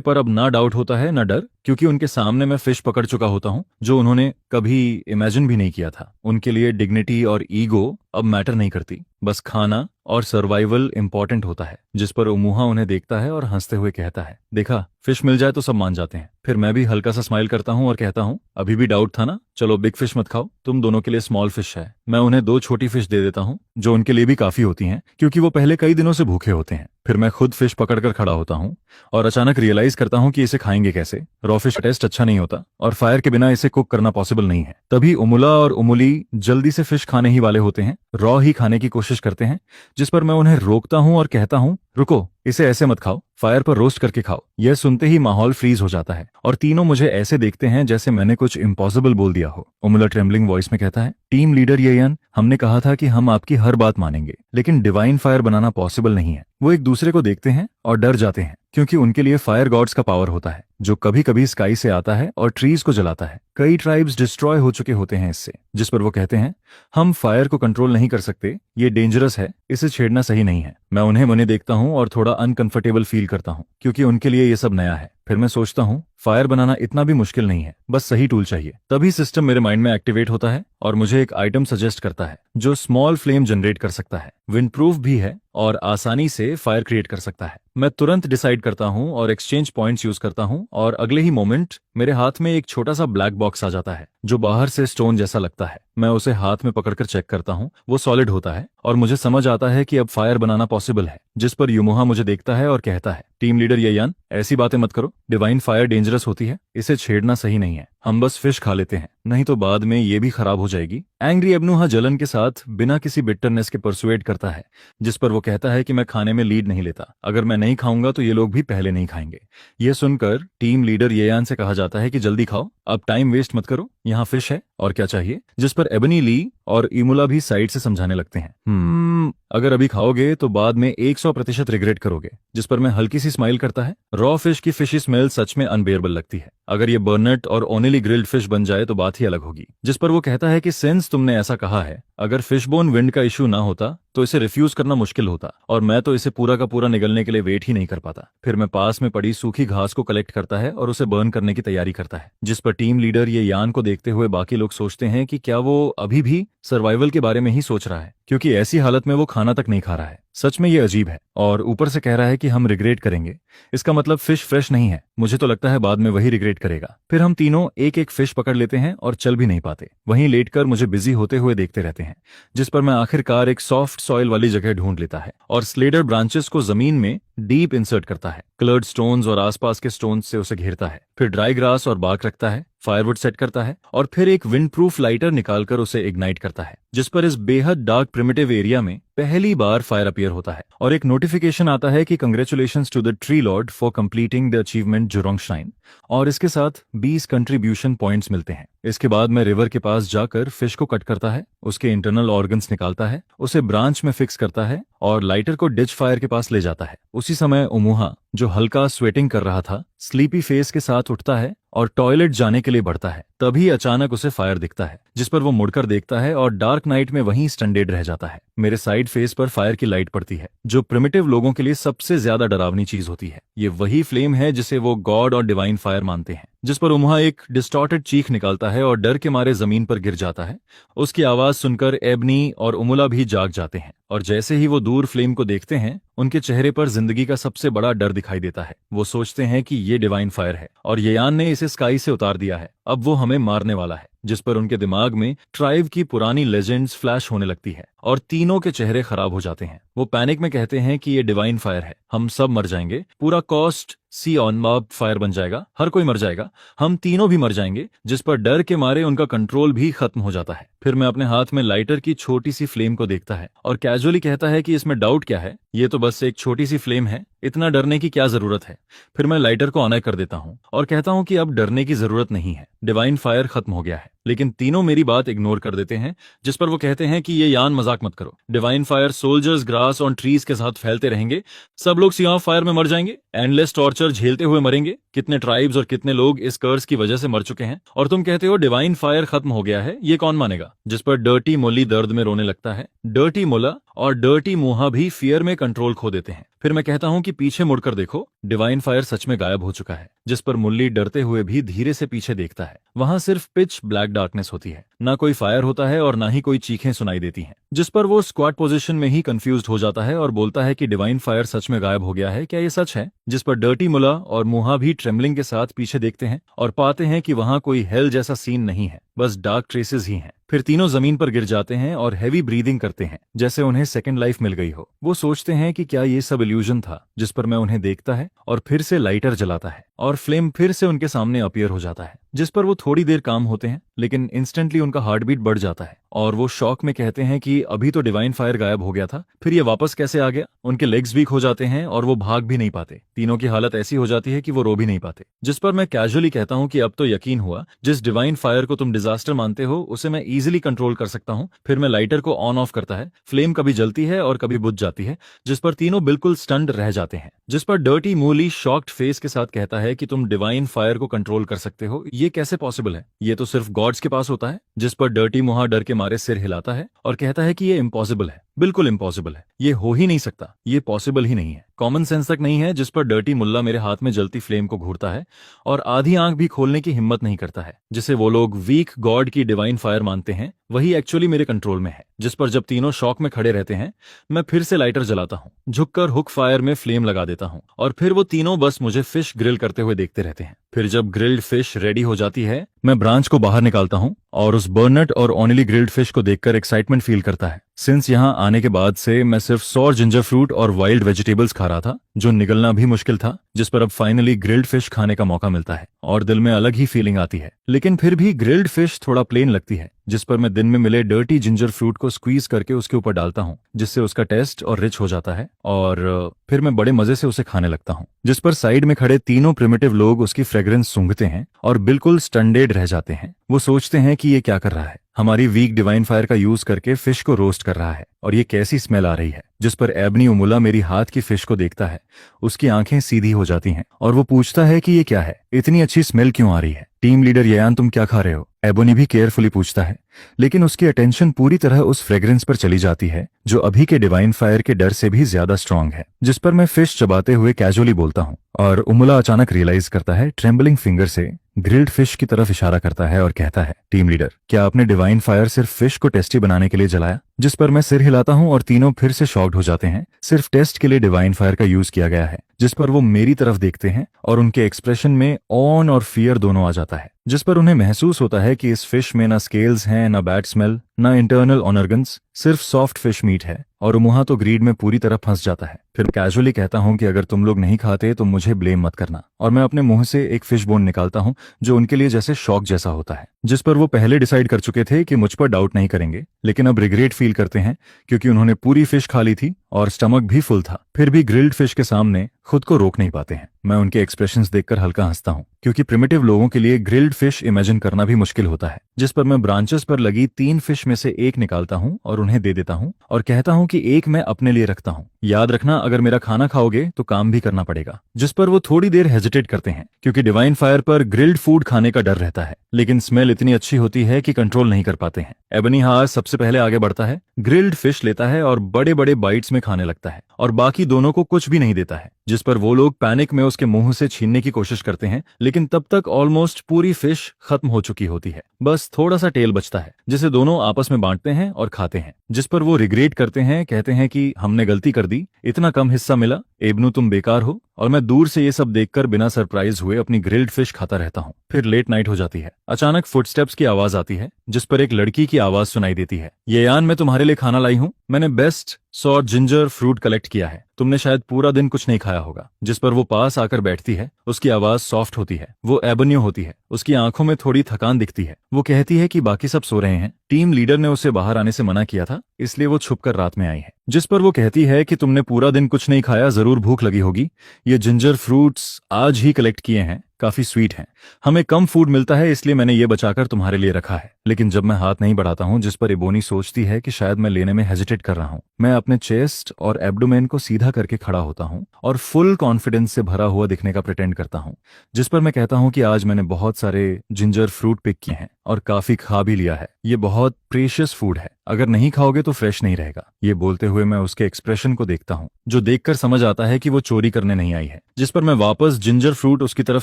पर अब ना डाउट होता है ना डर, क्योंकि उनके सामने मैं फिश पकड़ चुका होता हूँ जो उन्होंने कभी इमेजिन भी नहीं किया था। उनके लिए डिग्निटी और ईगो अब मैटर नहीं करती, बस खाना और सर्वाइवल इंपॉर्टेंट होता है। जिस पर उमुहा उन्हें देखता है और हंसते हुए कहता है, देखा, फिश मिल जाए तो सब मान जाते हैं। फिर मैं भी हल्का सा स्माइल करता हूँ और कहता हूँ, अभी भी डाउट था ना, चलो बिग फिश मत खाओ, तुम दोनों के लिए स्मॉल फिश है। मैं उन्हें 2 छोटी फिश दे देता हूँ, जो उनके लिए भी काफी होती हैं, क्योंकि वो पहले कई दिनों से भूखे होते हैं। फिर मैं खुद फिश पकड़कर खड़ा होता हूँ और अचानक रियलाइज करता हूँ कि इसे खाएंगे कैसे। रॉ फिश का टेस्ट अच्छा नहीं होता और फायर के बिना इसे कुक करना पॉसिबल नहीं है। तभी उमुला और उमुली जल्दी से फिश खाने ही वाले होते हैं, रॉ ही खाने की कोशिश करते हैं, जिस पर मैं उन्हें रोकता हूँ और कहता हूँ, रुको, इसे ऐसे मत खाओ, फायर पर रोस्ट करके खाओ। यह सुनते ही माहौल फ्रीज हो जाता है और तीनों मुझे ऐसे देखते हैं जैसे मैंने कुछ इम्पॉसिबल बोल दिया हो। उमुला ट्रेम्बलिंग वॉइस में कहता है, टीम लीडर येयन, हमने कहा था कि हम आपकी हर बात मानेंगे, लेकिन डिवाइन फायर बनाना पॉसिबल नहीं है। वो एक दूसरे को देखते हैं और डर जाते हैं, क्योंकि उनके लिए फायर गॉड्स का पावर होता है, जो कभी कभी स्काई से आता है और ट्रीज को जलाता है। कई ट्राइब्स डिस्ट्रॉय हो चुके होते हैं इससे। जिस पर वो कहते हैं, हम फायर को कंट्रोल नहीं कर सकते, ये डेंजरस है, इसे छेड़ना सही नहीं है। मैं उन्हें मने देखता हूँ और थोड़ा अनकंफर्टेबल फील करता हूँ, क्योंकि उनके लिए ये सब नया है। फिर मैं सोचता हूँ, फायर बनाना इतना भी मुश्किल नहीं है, बस सही टूल चाहिए। तभी सिस्टम मेरे माइंड में एक्टिवेट होता है और मुझे एक आइटम सजेस्ट करता है जो स्मॉल फ्लेम जनरेट कर सकता है, विंड प्रूफ भी है और आसानी से फायर क्रिएट कर सकता है। मैं तुरंत डिसाइड करता हूँ और एक्सचेंज पॉइंट्स यूज करता हूँ और अगले ही मोमेंट मेरे हाथ में एक छोटा सा ब्लैक बॉक्स आ जाता है, जो बाहर से स्टोन जैसा लगता है। मैं उसे हाथ में पकड़कर चेक करता हूँ, वो सॉलिड होता है और मुझे समझ आता है कि अब फायर बनाना पॉसिबल है। जिस पर युमुहा मुझे देखता है और कहता है, टीम लीडर येयान, ऐसी बातें मत करो, डिवाइन फायर डेंजरस होती है, इसे छेड़ना सही नहीं है, हम बस फिश खा लेते हैं, नहीं तो बाद में ये भी खराब हो जाएगी। एंग्री एबनुहा जलन के साथ बिना किसी बिटरनेस के परसुएट करता है, जिस पर वो कहता है कि मैं खाने में लीड नहीं लेता, अगर मैं नहीं खाऊंगा तो ये लोग भी पहले नहीं खाएंगे। ये सुनकर टीम लीडर येयान से कहा जाता है कि जल्दी खाओ, अब टाइम वेस्ट मत करो, यहाँ फिश है और क्या चाहिए। जिस पर एबनी ली और इमुला भी साइड से समझाने लगते हैं, अगर अभी खाओगे तो बाद में 100% रिग्रेट करोगे। जिस पर मैं हल्की सी स्माइल करता है। रॉ फिश की फिशी स्मेल सच में अनबेयरेबल लगती है। अगर ये बर्नट और ओनिली ग्रिल्ड फिश बन जाए तो बात ही अलग होगी। जिस पर वो कहता है कि सिंस तुमने ऐसा कहा है, अगर फिशबोन विंड का इशू ना होता तो इसे रिफ्यूज करना मुश्किल होता और मैं तो इसे पूरा का पूरा निगलने के लिए वेट ही नहीं कर पाता। फिर मैं पास में पड़ी सूखी घास को कलेक्ट करता है और उसे बर्न करने की तैयारी करता है। जिस पर टीम लीडर ये यान को देखते हुए बाकी लोग सोचते हैं कि क्या वो अभी भी सर्वाइवल के बारे में ही सोच रहा है, क्योंकि ऐसी हालत में वो खाना तक नहीं खा रहा है। सच में ये अजीब है। और ऊपर से कह रहा है कि हम रिग्रेट करेंगे। इसका मतलब फिश फ्रेश नहीं है। मुझे तो लगता है बाद में वही रिग्रेट करेगा। फिर हम तीनों एक एक फिश पकड़ लेते हैं और चल भी नहीं पाते। वहीं लेटकर मुझे बिजी होते हुए देखते रहते हैं। जिस पर मैं आखिरकार एक सॉफ्ट सॉइल वाली जगह ढूंढ लेता है और स्लेडर ब्रांचेस को जमीन में डीप इंसर्ट करता है। क्लर्ड स्टोन्स और आसपास के स्टोन्स से उसे घेरता है। फिर ड्राई ग्रास और बार्क रखता है, फायरवुड सेट करता है और फिर एक विंड प्रूफ लाइटर निकालकर उसे इग्नाइट करता है। जिस पर इस बेहद डार्क प्रिमिटिव एरिया में पहली बार फायर अपीयर होता है और एक नोटिफिकेशन आता है कि congratulations to the tree lord for completing the achievement Jurong shrine, और इसके साथ 20 कंट्रीब्यूशन पॉइंट्स मिलते हैं। इसके बाद मैं रिवर के पास जाकर फिश को कट करता है, उसके इंटरनल ऑर्गन्स निकालता है, उसे ब्रांच में फिक्स करता है और लाइटर को डिच फायर के पास ले जाता है। उसी समय उमुहा, जो हल्का स्वेटिंग कर रहा था, स्लीपी फेस के साथ उठता है और टॉयलेट जाने के लिए बढ़ता है। तभी अचानक उसे फायर दिखता है, जिस पर वो मुड़कर देखता है और डार्क नाइट में वहीं स्टंडेड रह जाता है। मेरे साइड फेस पर फायर की लाइट पड़ती है, जो प्रिमिटिव लोगों के लिए सबसे ज्यादा डरावनी चीज होती है। ये वही फ्लेम है जिसे वो गॉड और डिवाइन फायर मानते हैं। जिस पर उमुहा एक डिस्टॉर्टेड चीख निकालता है और डर के मारे जमीन पर गिर जाता है। उसकी आवाज सुनकर एबनी और उमुला भी जाग जाते हैं और जैसे ही वो दूर फ्लेम को देखते हैं, उनके चेहरे पर जिंदगी का सबसे बड़ा डर दिखाई देता है। वो सोचते हैं कि ये डिवाइन फायर है और येयान ने इसे स्काई से उतार दिया है, अब वो हमें मारने वाला है। जिस पर उनके दिमाग में ट्राइब की पुरानी लेजेंड्स फ्लैश होने लगती है और तीनों के चेहरे खराब हो जाते हैं। वो पैनिक में कहते हैं कि ये डिवाइन फायर है, हम सब मर जाएंगे, पूरा कॉस्ट सी ऑन मॉब फायर बन जाएगा, हर कोई मर जाएगा, हम तीनों भी मर जाएंगे। जिस पर डर के मारे उनका कंट्रोल भी खत्म हो जाता है। फिर मैं अपने हाथ में लाइटर की छोटी सी फ्लेम को देखता है और कैजुअली कहता है कि इसमें डाउट क्या है, ये तो बस एक छोटी सी फ्लेम है, इतना डरने की क्या जरूरत है। फिर मैं लाइटर को ऑन कर देता हूँ और कहता हूँ कि अब डरने की जरूरत नहीं है, डिवाइन फायर खत्म हो गया है। लेकिन तीनों मेरी बात इग्नोर कर देते हैं। जिस पर वो कहते हैं कि ये यान मजाक मत करो, डिवाइन फायर सोल्जर्स ग्रास और ट्रीज के साथ फैलते रहेंगे, सब लोग सी ऑफ फायर में मर जाएंगे, एंडलेस टॉर्चर झेलते हुए मरेंगे। कितने ट्राइब्स और कितने लोग इस कर्स की वजह से मर चुके हैं और तुम कहते हो डिवाइन फायर खत्म हो गया है, ये कौन मानेगा। जिस पर डर्टी मोली दर्द में रोने लगता है। डर्टी मोला और डर्टी मुहा भी फियर में कंट्रोल खो देते हैं। फिर मैं कहता हूं कि पीछे मुड़कर देखो, डिवाइन फायर सच में गायब हो चुका है। जिस पर मुल्ली डरते हुए भी धीरे से पीछे देखता है। वहां सिर्फ पिच ब्लैक डार्कनेस होती है, ना कोई फायर होता है और ना ही कोई चीखें सुनाई देती हैं। जिस पर वो स्क्वाट पोजीशन में ही कंफ्यूज्ड हो जाता है और बोलता है कि डिवाइन फायर सच में गायब हो गया है, क्या ये सच है। जिस पर डर्टी मुला और मुहा भी ट्रेमलिंग के साथ पीछे देखते हैं और पाते हैं कि वहां कोई हेल जैसा सीन नहीं है, बस डार्क ट्रेसेस ही हैं। फिर तीनों जमीन पर गिर जाते हैं और हैवी ब्रीदिंग करते हैं, जैसे उन्हें सेकंड लाइफ मिल गई हो। वो सोचते हैं कि क्या ये सब इल्यूजन था। जिस पर मैं उन्हें देखता है और फिर से लाइटर जलाता है और फ्लेम फिर से उनके सामने अपीयर हो जाता है। जिस पर वो थोड़ी देर काम होते हैं, लेकिन इंस्टेंटली उनका हार्ट बीट बढ़ जाता है और वो शॉक में कहते हैं कि अभी तो डिवाइन फायर गायब हो गया था, फिर ये वापस कैसे आ गया। उनके लेग्स वीक हो जाते हैं और वो भाग भी नहीं पाते। तीनों की हालत ऐसी हो जाती है कि वो रो भी नहीं पाते। जिस पर मैं कैजुअली कहता हूं कि अब तो यकीन हुआ, जिस डिवाइन फायर को तुम डिजास्टर मानते हो उसे मैं इजीली कंट्रोल कर सकता हूं। फिर मैं लाइटर को ऑन ऑफ करता है, फ्लेम कभी जलती है और कभी बुझ जाती है। जिस पर तीनों बिल्कुल स्टन्ड रह जाते हैं। जिस पर डर्टी मूली शॉक्ड फेस के साथ कहता है कि तुम डिवाइन फायर को कंट्रोल कर सकते हो, ये कैसे पॉसिबल है, ये तो सिर्फ गॉड्स के पास होता है। जिस पर डर्टी मुहा डर के मारे सिर हिलाता है और कहता है कि ये इम्पॉसिबल है, बिल्कुल इम्पॉसिबल है, ये हो ही नहीं सकता, ये पॉसिबल ही नहीं है, कॉमन सेंस तक नहीं है। जिस पर डर्टी मुल्ला मेरे हाथ में जलती फ्लेम को घूरता है और आधी आंख भी खोलने की हिम्मत नहीं करता है। जिसे वो लोग वीक गॉड की डिवाइन फायर मानते हैं, वही एक्चुअली मेरे कंट्रोल में है। जिस पर जब तीनों शॉक में खड़े रहते हैं, मैं फिर से लाइटर जलाता हूँ, झुककर हुक फायर में फ्लेम लगा देता हूँ और फिर वो तीनों बस मुझे फिश ग्रिल करते हुए देखते रहते हैं। फिर जब ग्रिल्ड फिश रेडी हो जाती है, मैं ब्रांच को बाहर निकालता हूँ और उस बर्नट और ऑनिली ग्रिल्ड फिश को देखकर एक्साइटमेंट फील करता है। सिंस यहाँ आने के बाद से मैं सिर्फ सॉर जिंजर फ्रूट और वाइल्ड वेजिटेबल्स खा रहा था, जो निगलना भी मुश्किल था। जिस पर अब फाइनली ग्रिल्ड फिश खाने का मौका मिलता है और दिल में अलग ही फीलिंग आती है। लेकिन फिर भी ग्रिल्ड फिश थोड़ा प्लेन लगती है, जिस पर मैं दिन में मिले डर्टी जिंजर फ्रूट को स्क्वीज करके उसके ऊपर डालता हूँ, जिससे उसका टेस्ट और रिच हो जाता है, और फिर मैं बड़े मजे से उसे खाने लगता हूँ। जिस पर साइड में खड़े तीनों प्रिमिटिव लोग उसकी फ्रेग्रेंस सूंघते हैं और बिल्कुल स्टंडेड रह जाते हैं। वो सोचते हैं कि ये क्या कर रहा है, हमारी वीक डिवाइन फायर का यूज करके फिश को रोस्ट कर रहा है, और ये कैसी स्मेल आ रही है। जिस पर एबनी उमुला मेरी हाथ की फिश को देखता है, उसकी आंखें सीधी हो जाती हैं और वो पूछता है कि ये क्या है, इतनी अच्छी स्मेल क्यों आ रही है। टीम लीडर यान, तुम क्या खा रहे हो? एबोनी भी केयरफुली पूछता है, लेकिन उसकी अटेंशन पूरी तरह उस फ्रेग्रेंस पर चली जाती है जो अभी के डिवाइन फायर के डर से भी ज्यादा स्ट्रांग है। जिस पर मैं फिश चबाते हुए कैजुअली बोलता हूँ, और उमुला अचानक रियलाइज करता है, ट्रेम्बलिंग फिंगर से ग्रिल्ड फिश की तरफ इशारा करता है और कहता है, टीम लीडर, क्या आपने डिवाइन फायर सिर्फ फिश को टेस्टी बनाने के लिए जलाया? जिस पर मैं सिर हिलाता हूँ और तीनों फिर से शॉक्ड हो जाते हैं। सिर्फ टेस्ट के लिए डिवाइन फायर का यूज किया गया है। जिस पर वो मेरी तरफ देखते हैं और उनके एक्सप्रेशन में ऑन और फियर दोनों आ जाता है। जिस पर उन्हें महसूस होता है कि इस फिश में ना स्केल्स हैं, ना बैड स्मेल, ना इंटरनल ऑर्गन्स, सिर्फ सॉफ्ट फिश मीट है, और मुहा तो ग्रीड में पूरी तरह फंस जाता है। फिर कैजुअली कहता हूं कि अगर तुम लोग नहीं खाते तो मुझे ब्लेम मत करना, और मैं अपने मुंह से एक फिश बोन निकालता हूं जो उनके लिए जैसे शॉक जैसा होता है। जिस पर वो पहले डिसाइड कर चुके थे कि मुझ पर डाउट नहीं करेंगे, लेकिन अब रिग्रेट फील करते हैं क्योंकि उन्होंने पूरी फिश खा ली थी और स्टमक भी फुल था, फिर भी ग्रिल्ड फिश के सामने खुद को रोक नहीं पाते हैं। मैं उनके एक्सप्रेशंस देखकर हल्का हंसता हूं, क्योंकि प्रिमिटिव लोगों के लिए ग्रिल्ड फिश इमेजिन करना भी मुश्किल होता है। जिस पर मैं ब्रांचेस पर लगी 3 फिश में से एक निकालता हूं और उन्हें दे देता हूं, और कहता हूं कि एक मैं अपने लिए रखता हूं, याद रखना अगर मेरा खाना खाओगे तो काम भी करना पड़ेगा। जिस पर वो थोड़ी देर हेजिटेट करते हैं, क्योंकि डिवाइन फायर पर ग्रिल्ड फूड खाने का डर रहता है, लेकिन स्मेल इतनी अच्छी होती है कि कंट्रोल नहीं कर पाते हैं। एबनी हार सबसे पहले आगे बढ़ता है, ग्रिल्ड फिश लेता है और बड़े बड़े बाइट्स में खाने लगता है, और बाकी दोनों को कुछ भी नहीं देता है। जिस पर वो लोग पैनिक में उसके मुंह से छीनने की कोशिश करते हैं, लेकिन तब तक ऑलमोस्ट पूरी फिश खत्म हो चुकी होती है। बस थोड़ा सा टेल बचता है, जिसे दोनों आपस में बांटते हैं और खाते हैं। जिस पर वो रिग्रेट करते हैं, कहते हैं कि हमने गलती कर दी, इतना कम हिस्सा मिला, एबनू तुम बेकार हो। और मैं दूर से ये सब देखकर बिना सरप्राइज हुए अपनी ग्रिल्ड फिश खाता रहता हूँ। फिर लेट नाइट हो जाती है। अचानक फुटस्टेप्स की आवाज आती है, जिस पर एक लड़की की आवाज सुनाई देती है, ये यान, मैं तुम्हारे लिए खाना लाई हूँ। मैंने best saw ginger fruit collect किया है, तुमने शायद पूरा दिन कुछ नहीं खाया होगा। जिस पर वो पास आकर बैठती है, उसकी आवाज सॉफ्ट होती है, वो एबन्यू होती है, उसकी आंखों में थोड़ी थकान दिखती है। वो कहती है कि बाकी सब सो रहे हैं, टीम लीडर ने उसे बाहर आने से मना किया था, इसलिए वो छुपकर रात में आई है। जिस पर वो कहती है कि तुमने पूरा दिन कुछ नहीं खाया, जरूर भूख लगी होगी। ये जिंजर फ्रूट्स आज ही कलेक्ट किए हैं, काफी स्वीट हैं। हमें कम फूड मिलता है, इसलिए मैंने ये बचाकर तुम्हारे लिए रखा है। लेकिन जब मैं हाथ नहीं बढ़ाता हूँ, जिस पर एबोनी सोचती है कि शायद मैं लेने में हेजिटेट कर रहा हूँ, मैं अपने चेस्ट और एब्डोमेन को सीधा करके खड़ा होता हूँ और फुल कॉन्फिडेंस से भरा हुआ दिखने का प्रिटेंड करता हूँ। जिस पर मैं कहता हूँ कि आज मैंने बहुत सारे जिंजर फ्रूट पिक किए हैं और काफी खा भी लिया है। ये बहुत प्रेशियस फूड है, अगर नहीं खाओगे तो फ्रेश नहीं रहेगा। ये बोलते हुए मैं उसके एक्सप्रेशन को देखता हूँ, जो देखकर समझ आता है कि वो चोरी करने नहीं आई है। जिस पर मैं वापस जिंजर फ्रूट उसकी तरफ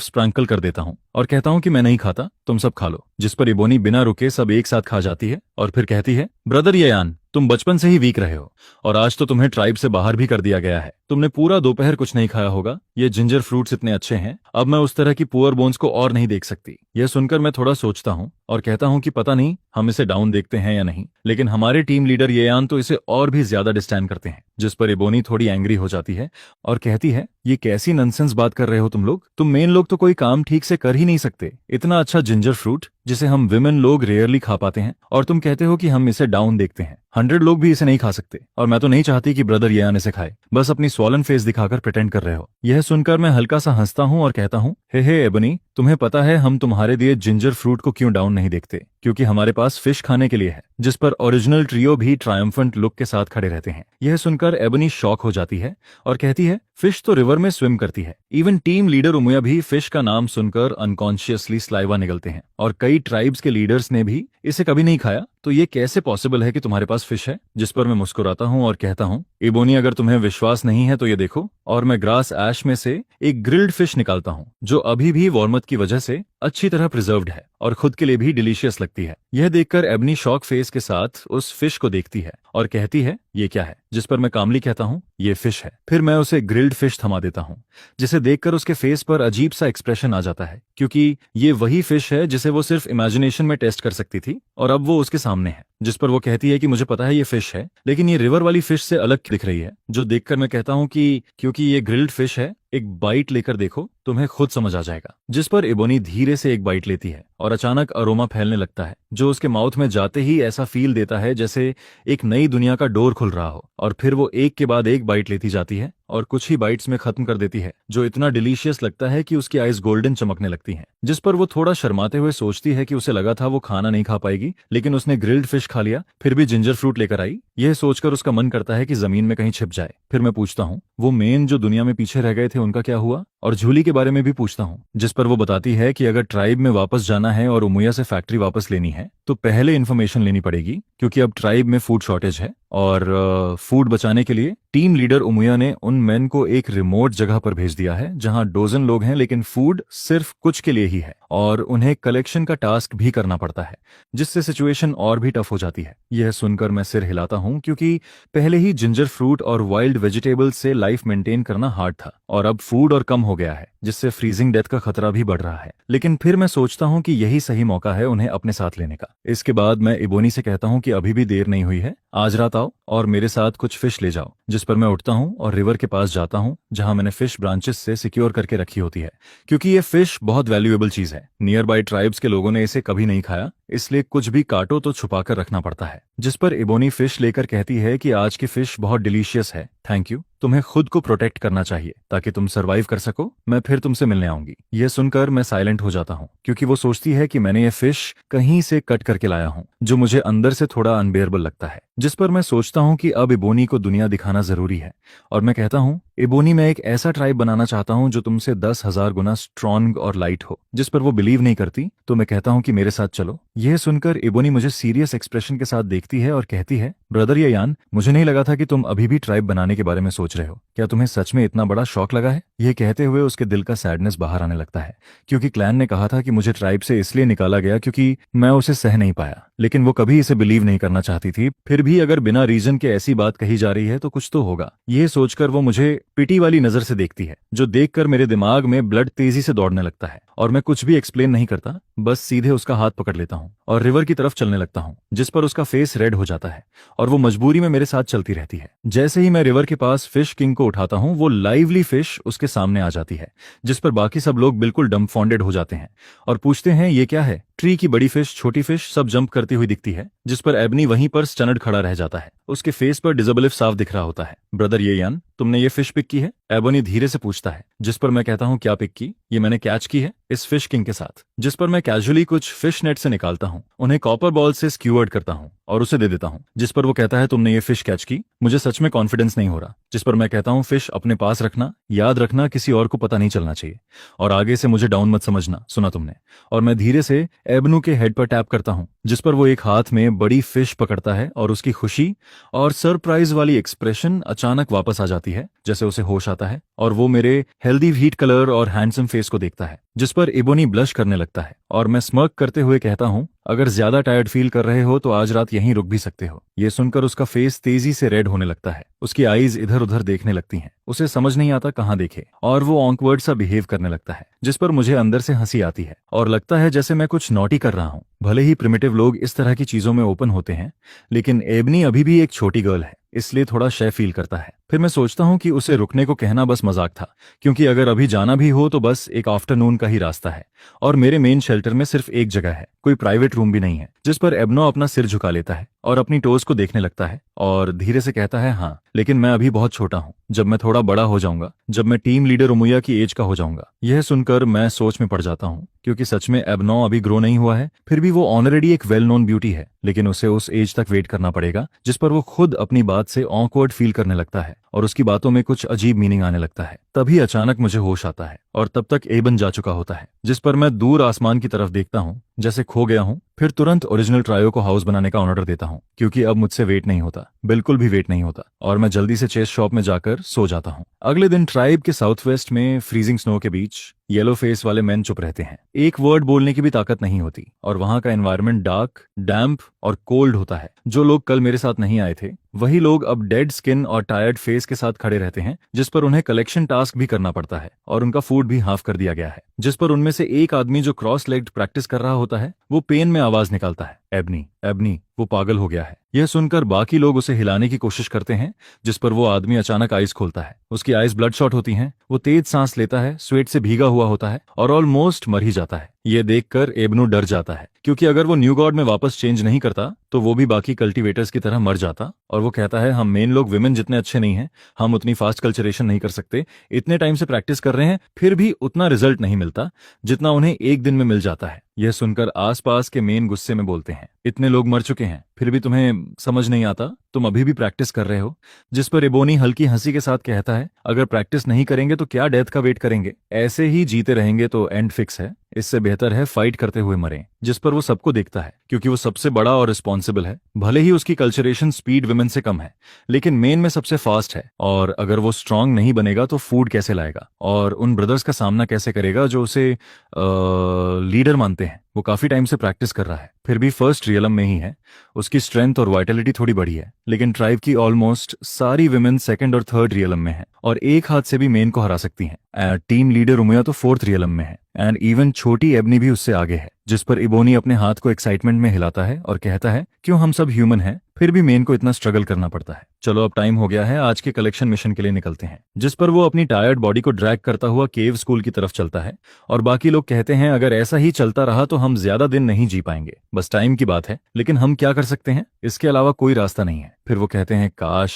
स्प्रैंकल कर देता हूँ और कहता हूँ कि मैं नहीं खाता, तुम सब खा लो। जिस पर इबोनी बिना रुके सब एक साथ खा जाती है और फिर कहती है, ब्रदर यान, तुम बचपन से ही वीक रहे हो और आज तो तुम्हें ट्राइब से बाहर भी कर दिया गया है। तुमने पूरा दोपहर कुछ नहीं खाया होगा। ये जिंजर फ्रूट्स इतने अच्छे हैं, अब मैं उस तरह की पुअर बोन्स को और नहीं देख सकती। यह सुनकर मैं थोड़ा सोचता हूँ और कहता हूँ कि पता नहीं हम इसे डाउन देखते हैं या नहीं, लेकिन हमारे टीम लीडर यान तो इसे और भी ज्यादा डिस्टैंड करते हैं। जिस पर इबोनी थोड़ी एंग्री हो जाती है और कहती है, ये कैसी नॉनसेंस बात कर रहे हो तुम लोग? तुम मेन लोग तो कोई काम ठीक से कर ही नहीं सकते। इतना अच्छा जिंजर फ्रूट जिसे हम विमेन लोग रेयरली खा पाते हैं, और तुम कहते हो कि हम इसे डाउन देखते हैं। 100 लोग भी इसे नहीं खा सकते, और मैं तो नहीं चाहती कि ब्रदर यान इसे खाए। बस अपनी स्वॉलन फेस दिखाकर प्रिटेंड कर रहे हो। यह सुनकर मैं हल्का सा हंसता हूँ और कहता हूँ, हे एबनी, तुम्हें पता है हम तुम्हारे दिए जिंजर फ्रूट को क्यों डाउन नहीं देखते? क्योंकि हमारे पास फिश खाने के लिए है। जिस पर ओरिजिनल ट्रियो भी ट्रायम्फेंट लुक के साथ खड़े रहते हैं। यह सुनकर एबनी शॉक हो जाती है और कहती है, फिश तो रिवर में स्विम करती है। इवन टीम लीडर उमुया भी फिश का नाम सुनकर अनकॉन्शियसली स्लाइवा निगलते हैं, और कई ट्राइब्स के लीडर्स ने भी इसे कभी नहीं खाया। तो ये कैसे पॉसिबल है कि तुम्हारे पास फिश है? जिस पर मैं मुस्कुराता हूँ और कहता हूँ, इबोनी, अगर तुम्हें विश्वास नहीं है तो ये देखो। और मैं ग्रास ऐश में से एक ग्रिल्ड फिश निकालता हूँ, जो अभी भी वार्मथ की वजह से अच्छी तरह प्रिजर्व्ड है और खुद के लिए भी डिलीशियस लगती है। यह देखकर एबनी शॉक फेस के साथ उस फिश को देखती है और कहती है, ये क्या है? जिस पर मैं कामली कहता हूँ, ये फिश है। फिर मैं उसे ग्रिल्ड फिश थमा देता हूँ, जिसे देखकर उसके फेस पर अजीब सा एक्सप्रेशन आ जाता है, क्योंकि ये वही फिश है जिसे वो सिर्फ इमेजिनेशन में टेस्ट कर सकती थी, और अब वो उसके सामने है। जिस पर वो कहती है कि मुझे पता है ये फिश है, लेकिन ये रिवर वाली फिश से अलग दिख रही है। जो देखकर मैं कहता हूँ कि क्योंकि ये ग्रिल्ड फिश है एक बाइट लेकर देखो, तुम्हें खुद समझ आ जाएगा। जिस पर एबोनी धीरे से एक बाइट लेती है और अचानक अरोमा फैलने लगता है जो उसके माउथ में जाते ही ऐसा फील देता है जैसे एक नई दुनिया का डोर खुल रहा हो। और फिर वो एक के बाद एक बाइट लेती जाती है और कुछ ही बाइट्स में खत्म कर देती है, जो इतना डिलीशियस लगता है कि उसकी आइज गोल्डन चमकने लगती हैं। जिस पर वो थोड़ा शर्माते हुए सोचती है कि उसे लगा था वो खाना नहीं खा पाएगी, लेकिन उसने ग्रिल्ड फिश खा लिया, फिर भी जिंजर फ्रूट लेकर आई। यह सोचकर उसका मन करता है कि जमीन में कहीं छिप जाए। फिर मैं पूछता हूँ वो मेन जो दुनिया में पीछे रह गए थे उनका क्या हुआ, और झूली के बारे में भी पूछता हूँ। जिस पर वो बताती है कि अगर ट्राइब में वापस जाना है और उमुया से फैक्ट्री वापस लेनी है तो पहले इन्फॉर्मेशन लेनी पड़ेगी, क्योंकि अब ट्राइब में फूड शॉर्टेज है। और फूड बचाने के लिए टीम लीडर उमुया ने उन मेन को एक रिमोट जगह पर भेज दिया है जहां डोजन लोग हैं, लेकिन फूड सिर्फ कुछ के लिए ही है और उन्हें कलेक्शन का टास्क भी करना पड़ता है, जिससे सिचुएशन और भी टफ हो जाती है। यह सुनकर मैं सिर हिलाता हूं, क्योंकि पहले ही जिंजर फ्रूट और वाइल्ड वेजिटेबल्स से लाइफ मेंटेन करना हार्ड था और अब फूड और कम हो गया है, जिससे फ्रीजिंग डेथ का खतरा भी बढ़ रहा है। लेकिन फिर मैं सोचता हूं कि यही सही मौका है उन्हें अपने साथ लेने का। इसके बाद मैं इबोनी से कहता हूं कि अभी भी देर नहीं हुई है, आज रात आओ और मेरे साथ कुछ फिश ले जाओ। जिस पर मैं उठता हूं और रिवर के पास जाता हूं जहां मैंने फिश ब्रांचेस से सिक्योर करके रखी होती है, क्योंकि ये फिश बहुत वैल्यूएबल चीज है। नियर बाय ट्राइब्स के लोगों ने इसे कभी नहीं खाया, इसलिए कुछ भी काटो तो छुपा कर रखना पड़ता है। जिस पर इबोनी फिश लेकर कहती है कि आज की फिश बहुत डिलीशियस है, थैंक यू, तुम्हें खुद को प्रोटेक्ट करना चाहिए ताकि तुम सरवाइव कर सको, मैं फिर तुमसे मिलने आऊंगी। यह सुनकर मैं साइलेंट हो जाता हूँ, क्योंकि वो सोचती है कि मैंने ये फिश कहीं से कट करके लाया हूँ, जो मुझे अंदर से थोड़ा अनबेयरेबल लगता है। जिस पर मैं सोचता हूँ कि अब इबोनी को दुनिया दिखाना जरूरी है और मैं कहता हूँ इबोनी, मैं एक ऐसा ट्राइब बनाना चाहता हूँ जो तुमसे 10,000 गुना स्ट्रॉन्ग और लाइट हो। जिस पर वो बिलीव नहीं करती, तो मैं कहता हूँ कि मेरे साथ चलो। यह सुनकर इबोनी मुझे सीरियस एक्सप्रेशन के साथ देखती है और कहती है, ब्रदर यान, मुझे नहीं लगा था कि तुम अभी भी ट्राइब बनाने के बारे में सोच रहे हो। क्या तुम्हें सच में इतना बड़ा शौक लगा है? यह कहते हुए उसके दिल का सैडनेस बाहर आने लगता है, क्योंकि क्लैन ने कहा था कि मुझे ट्राइब से इसलिए निकाला गया क्योंकि मैं उसे सह नहीं पाया, लेकिन वो कभी इसे बिलीव नहीं करना चाहती थी। फिर भी अगर बिना रीजन के ऐसी बात कही जा रही है तो कुछ तो होगा। यह सोचकर वो मुझे पिटी वाली नजर से देखती है, जो देखकर मेरे दिमाग में ब्लड तेजी से दौड़ने लगता है और मैं कुछ भी एक्सप्लेन नहीं करता, बस सीधे उसका हाथ पकड़ लेता हूँ और रिवर की तरफ चलने लगता हूँ। जिस पर उसका फेस रेड हो जाता है और वो मजबूरी में मेरे साथ चलती रहती है। जैसे ही मैं रिवर के पास फिश किंग को उठाता हूँ, वो लाइवली फिश उसके सामने आ जाती है, जिस पर बाकी सब लोग बिल्कुल डम्फॉन्डेड हो जाते हैं और पूछते हैं ये क्या है। ट्री की बड़ी फिश, छोटी फिश सब जंप करती हुई दिखती है, जिस पर एबनी वहीं पर स्टनड खड़ा रह जाता है। उसके फेस पर डिसेबिलिटी साफ दिख रहा होता है। ब्रदर यान, तुमने ये फिश पिक की है? एबनी धीरे से पूछता है। जिस पर मैं कहता हूँ क्या पिक की? ये मैंने कैच की है इस फिश किंग के साथ। जिस पर मैं कैजुअली कुछ फिश नेट से निकालता हूँ, उन्हें कॉपर बॉल से स्क्यूअर्ड करता हूँ और उसे दे देता हूँ। जिस पर वो कहता है तुमने ये फिश कैच की? मुझे सच में कॉन्फिडेंस नहीं हो रहा। जिस पर मैं कहता हूँ फिश अपने पास रखना, याद रखना किसी और को पता नहीं चलना चाहिए, और आगे से मुझे डाउन मत समझना, सुना तुमने? और मैं धीरे से एबनू के हेड पर टैप करता हूँ, जिस पर वो एक हाथ में बड़ी फिश पकड़ता है और उसकी खुशी और सरप्राइज वाली एक्सप्रेशन अचानक वापस आ जाती है, जैसे उसे होश आता है और वो मेरे हेल्दी हीट कलर और हैंडसम फेस को देखता है। जिस पर इबोनी ब्लश करने लगता है और मैं स्मर्क करते हुए कहता हूँ, अगर ज्यादा टायर्ड फील कर रहे हो तो आज रात यहीं रुक भी सकते हो। ये सुनकर उसका फेस तेजी से रेड होने लगता है, उसकी आईज इधर उधर देखने लगती हैं, उसे समझ नहीं आता कहाँ देखे, और वो ऑकवर्ड सा बिहेव करने लगता है, जिस पर मुझे अंदर से हंसी आती है और लगता है जैसे मैं कुछ नॉटी कर रहा हूँ। भले ही प्रिमिटिव लोग इस तरह की चीजों में ओपन होते हैं, लेकिन एबनी अभी भी एक छोटी गर्ल है, इसलिए थोड़ा शय फील करता है। फिर मैं सोचता हूँ कि उसे रुकने को कहना बस मजाक था, क्योंकि अगर अभी जाना भी हो तो बस एक आफ्टरनून का ही रास्ता है और मेरे मेन शेल्टर में सिर्फ एक जगह है, कोई प्राइवेट रूम भी नहीं है। जिस पर एबनो अपना सिर झुका लेता है और अपनी टोज को देखने लगता है और धीरे से कहता है, हाँ लेकिन मैं अभी बहुत छोटा हूँ, जब मैं थोड़ा बड़ा हो जाऊंगा, जब मैं टीम लीडर उमुया की एज का हो जाऊंगा। यह सुनकर मैं सोच में पड़ जाता हूँ, क्योंकि सच में एबनो अभी ग्रो नहीं हुआ है, फिर भी वो ऑलरेडी एक वेल नोन ब्यूटी है, लेकिन उसे उस एज तक वेट करना पड़ेगा। जिस पर वो खुद अपनी बात से ऑकवर्ड फील करने लगता है और उसकी बातों में कुछ अजीब मीनिंग आने लगता है। तभी अचानक मुझे होश आता है और तब तक एबन जा चुका होता है। जिस पर मैं दूर आसमान की तरफ देखता हूँ, जैसे खो गया हूँ। फिर तुरंत ओरिजिनल ट्रायो को हाउस बनाने का ऑर्डर देता हूँ, क्योंकि अब मुझसे वेट नहीं होता, बिल्कुल भी वेट नहीं होता, और मैं जल्दी से चेस शॉप में जाकर सो जाता हूँ। अगले दिन ट्राइब के साउथ वेस्ट में फ्रीजिंग स्नो के बीच येलो फेस वाले मैन चुप रहते हैं, एक वर्ड बोलने की भी ताकत नहीं होती, और वहां का एनवायरनमेंट डार्क, डैम्प और कोल्ड होता है। जो लोग कल मेरे साथ नहीं आए थे, वही लोग अब डेड स्किन और टायर्ड फेस के साथ खड़े रहते हैं, जिस पर उन्हें कलेक्शन टास्क भी करना पड़ता है और उनका फूड भी हाफ कर दिया गया है। जिस पर उनमें से एक आदमी जो क्रॉस लेग्ड प्रैक्टिस कर रहा होता है, वो पेन में आवाज निकालता है एबनी एबनी वो पागल हो गया है। यह सुनकर बाकी लोग उसे हिलाने की कोशिश करते हैं, जिस पर वो आदमी अचानक आइज खोलता है। उसकी आइज ब्लड शॉट होती हैं। वो तेज सांस लेता है, स्वेट से भीगा हुआ होता है और ऑलमोस्ट मर ही जाता है। यह देखकर एबनू डर जाता है, क्योंकि अगर वो न्यू गॉड में वापस चेंज नहीं करता तो वो भी बाकी कल्टीवेटर्स की तरह मर जाता। और वो कहता है, हम मेन लोग विमेन जितने अच्छे नहीं हैं, हम उतनी फास्ट कल्चरेशन नहीं कर सकते। इतने टाइम से प्रैक्टिस कर रहे हैं, फिर भी उतना रिजल्ट नहीं मिलता जितना उन्हें एक दिन में मिल जाता है। यह सुनकर आसपास के मेन गुस्से में बोलते हैं, इतने लोग मर चुके हैं, फिर भी तुम्हें समझ नहीं आता, तुम अभी भी प्रैक्टिस कर रहे हो। जिस पर एबोनी हल्की हंसी के साथ कहता है, अगर प्रैक्टिस नहीं करेंगे तो क्या डेथ का वेट करेंगे? ऐसे ही जीते रहेंगे तो एंड फिक्स है। इससे बेहतर है फाइट करते हुए मरें। जिस पर वो सबको देखता है, क्योंकि वो सबसे बड़ा और रिस्पॉन्सिबल है। भले ही उसकी कल्चरेशन स्पीड विमेन से कम है, लेकिन मेन में सबसे फास्ट है। और अगर वो स्ट्रांग नहीं बनेगा तो फूड कैसे लाएगा और उन ब्रदर्स का सामना कैसे करेगा जो उसे लीडर मानते हैं? वो काफी टाइम से प्रैक्टिस कर रहा है, फिर भी फर्स्ट रियलम में ही है। उसकी स्ट्रेंथ और वाइटलिटी थोड़ी बढ़ी है, लेकिन ट्राइब की ऑलमोस्ट सारी विमेन सेकंड और थर्ड रियलम में है और एक हाथ से भी मेन को हरा सकती हैं। टीम लीडर उमुया तो फोर्थ रियलम में है एंड इवन छोटी एबनी भी उससे आगे है। जिस पर इबोनी अपने हाथ को एक्साइटमेंट में हिलाता है और कहता है, क्यों हम सब ह्यूमन हैं, फिर भी मेन को इतना स्ट्रगल करना पड़ता है। चलो अब टाइम हो गया है, आज के कलेक्शन मिशन के लिए निकलते हैं। जिस पर वो अपनी टायर्ड बॉडी को ड्रैग करता हुआ केव स्कूल की तरफ चलता है और बाकी लोग कहते हैं, अगर ऐसा ही चलता रहा तो हम ज्यादा दिन नहीं जी पाएंगे, बस टाइम की बात है। लेकिन हम क्या कर सकते हैं, इसके अलावा कोई रास्ता नहीं है। फिर वो कहते हैं, काश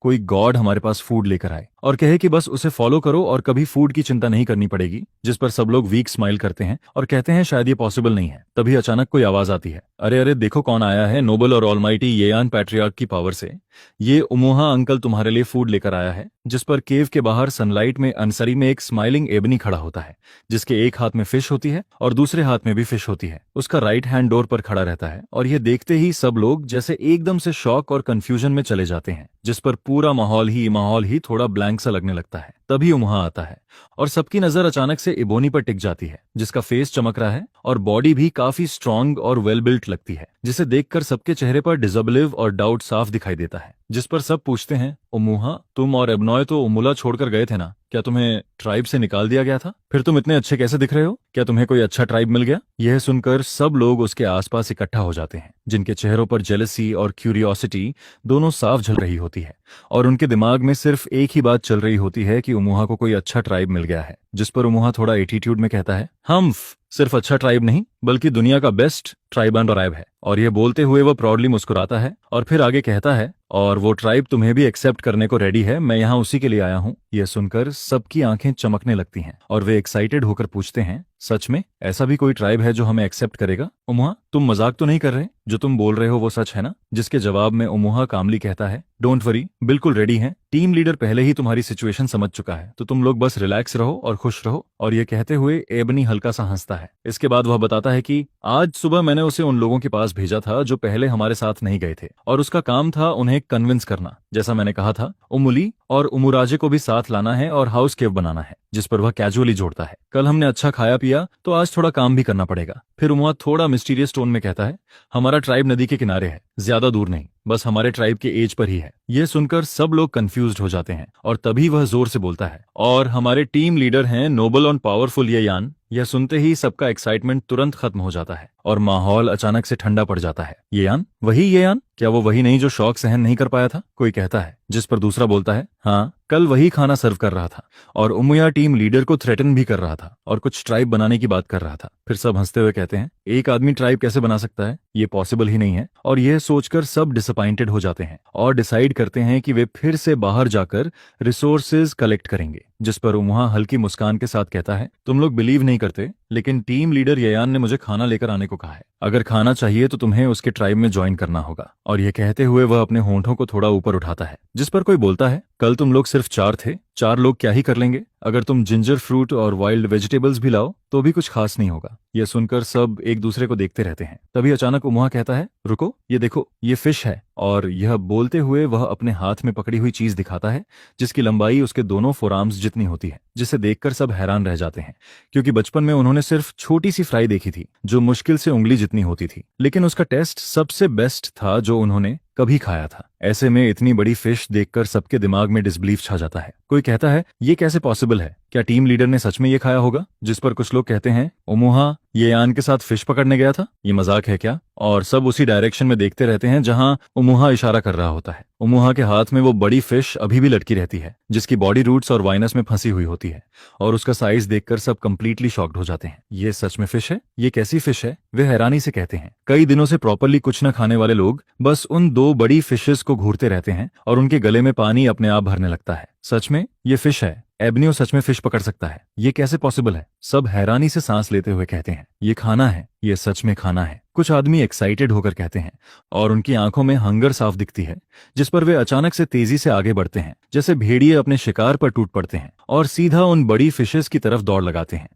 कोई गॉड हमारे पास फूड लेकर आए और कहे कि बस उसे फॉलो करो और कभी फूड की चिंता नहीं करनी पड़ेगी। जिस पर सब लोग वीक स्माइल करते हैं और कहते हैं शायद ये पॉसिबल नहीं है। तभी अचानक कोई आवाज आती है, अरे अरे देखो कौन आया है, नोबल और ऑलमाइटी येयान पैट्रियार्क की पावर से ये उमुहा अंकल तुम्हारे लिए फूड लेकर आया है। जिस पर केव के बाहर सनलाइट में अनसरी में एक स्माइलिंग एबनी खड़ा होता है, जिसके एक हाथ में फिश होती है और दूसरे हाथ में भी फिश होती है। उसका राइट हैंड डोर पर खड़ा रहता है और यह देखते ही सब लोग जैसे एकदम से शॉक और कंफ्यूजन में चले जाते हैं। जिस पर पूरा माहौल ही थोड़ा ब्लैंक सा लगने लगता है। तभी उमुहा आता है और सबकी नजर अचानक से इबोनी पर टिक जाती है, जिसका फेस चमक रहा है और बॉडी भी काफी स्ट्रांग और वेल बिल्ट लगती है, जिसे देखकर सबके चेहरे पर डिसबिलीव और डाउट साफ दिखाई देता है। जिस पर सब पूछते हैं, उमुहा तुम और एबनॉय तो उमुला छोड़कर गए थे ना, क्या तुम्हें ट्राइब से निकाल दिया गया था? फिर तुम इतने अच्छे कैसे दिख रहे हो? क्या तुम्हें कोई अच्छा ट्राइब मिल गया? यह सुनकर सब लोग उसके आसपास इकट्ठा हो जाते हैं, जिनके चेहरों पर जेलसी और क्यूरियोसिटी दोनों साफ झल रही होती है और उनके दिमाग में सिर्फ एक ही बात चल रही होती है कि उमुहा को कोई अच्छा ट्राइब मिल गया है। जिस पर उमुहा थोड़ा एटीट्यूड में कहता है, हम सिर्फ अच्छा ट्राइब नहीं बल्कि दुनिया का बेस्ट ट्राइब एंड ट्राइब है। और यह बोलते हुए वो प्राउडली मुस्कुराता है और फिर आगे कहता है, और वो ट्राइब तुम्हें भी एक्सेप्ट करने को रेडी है, मैं यहाँ उसी के लिए आया हूँ। यह सुनकर सबकी आंखें चमकने लगती हैं और वे एक्साइटेड होकर पूछते हैं, सच में ऐसा भी कोई ट्राइब है जो हमें एक्सेप्ट करेगा? उमुहा तुम मजाक तो नहीं कर रहे? जो तुम बोल रहे हो वो सच है ना? जिसके जवाब में उमुहा कामली कहता है, डोंट वरी, बिल्कुल रेडी हैं। टीम लीडर पहले ही तुम्हारी सिचुएशन समझ चुका है, तो तुम लोग बस रिलैक्स रहो और खुश रहो। और ये कहते हुए एबनी हल्का सा हंसता है। इसके बाद वह बताता है कि आज सुबह मैंने उसे उन लोगों के पास भेजा था जो पहले हमारे साथ नहीं गए थे और उसका काम था उन्हें कन्विंस करना। जैसा मैंने कहा था, उमुली और उमुराजे को भी साथ लाना है और हाउस केव बनाना है। जिस पर वह कैजुअली जोड़ता है, कल हमने अच्छा खाया पिया तो आज थोड़ा काम भी करना पड़ेगा। फिर उमुआ थोड़ा मिस्टीरियस टोन में कहता है, हमारा ट्राइब नदी के किनारे है, ज्यादा दूर नहीं, बस हमारे ट्राइब के एज पर ही है। यह सुनकर सब लोग कंफ्यूज्ड हो जाते हैं और तभी वह जोर से बोलता है, और हमारे टीम लीडर हैं नोबल और पावरफुल येयान। यह सुनते ही सबका एक्साइटमेंट तुरंत खत्म हो जाता है और माहौल अचानक से ठंडा पड़ जाता है। येयान? वही येयान? क्या वो वही नहीं जो शौक सहन नहीं कर पाया था? कोई कहता है। जिस पर दूसरा बोलता है, हाँ, कल वही खाना सर्व कर रहा था और उमुया टीम लीडर को थ्रेटन भी कर रहा था और कुछ ट्राइब बनाने की बात कर रहा था। फिर सब हंसते हुए कहते हैं, एक आदमी ट्राइब कैसे बना सकता है? ये पॉसिबल ही नहीं है। और यह सोचकर सब डिसअपॉइंटेड हो जाते हैं और डिसाइड करते हैं कि वे फिर से बाहर जाकर रिसोर्सेज कलेक्ट करेंगे। जिस पर उमुहा हल्की मुस्कान के साथ कहता है, तुम लोग बिलीव नहीं करते, लेकिन टीम लीडर येयान ने मुझे खाना लेकर आने को कहा है। अगर खाना चाहिए तो तुम्हें उसके ट्राइब में ज्वाइन करना होगा। और यह कहते हुए वह अपने होंठों को थोड़ा ऊपर उठाता है। जिस पर कोई बोलता है, कल तुम लोग सिर्फ 4 थे, 4 लोग क्या ही कर लेंगे? अगर तुम जिंजर फ्रूट और वाइल्ड वेजिटेबल्स भी लाओ तो भी कुछ खास नहीं होगा। यह सुनकर सब एक दूसरे को देखते रहते हैं। तभी अचानक उमुहा कहता है, रुको, ये देखो, ये फिश है। और यह बोलते हुए वह अपने हाथ में पकड़ी हुई चीज दिखाता है, जिसकी लंबाई उसके दोनों फोरआर्म्स जितनी होती है, जिसे देखकर सब हैरान रह जाते हैं, क्योंकि बचपन में उन्होंने सिर्फ छोटी सी फ्राई देखी थी जो मुश्किल से उंगली जितनी होती थी, लेकिन उसका टेस्ट सबसे बेस्ट था जो उन्होंने कभी खाया था। ऐसे में इतनी बड़ी फिश देखकर सबके दिमाग में डिसबिलीफ छा जाता है। कोई कहता है, ये कैसे पॉसिबल है? क्या टीम लीडर ने सच में ये खाया होगा? जिस पर कुछ लोग कहते हैं, उमुहा ये यान के साथ फिश पकड़ने गया था, ये मजाक है क्या? और सब उसी डायरेक्शन में देखते रहते हैं जहां उमुहा इशारा कर रहा होता है। उमुहा के हाथ में वो बड़ी फिश अभी भी लटकी रहती है, जिसकी बॉडी रूट्स और वाइनस में फंसी हुई होती है, और उसका साइज देखकर सब कंप्लीटली शॉक्ड हो जाते हैं। ये सच में फिश है? ये कैसी फिश है? वे हैरानी से कहते हैं। कई दिनों से प्रॉपरली कुछ न खाने वाले लोग बस उन दो बड़ी फिशेस को घूरते रहते हैं और उनके गले में पानी अपने आप भरने लगता है। सच में ये फिश है? एबनियो सच में फिश पकड़ सकता है? ये कैसे पॉसिबल है? सब हैरानी से सांस लेते हुए कहते हैं, ये खाना है, ये सच में खाना है। कुछ आदमी एक्साइटेड होकर कहते हैं, और उनकी आंखों में हंगर साफ दिखती है, जिस पर वे अचानक से तेजी से आगे बढ़ते हैं, जैसे भेड़िए अपने शिकार पर टूट पड़ते हैं और सीधा उन बड़ी फिशेस की तरफ दौड़ लगाते हैं।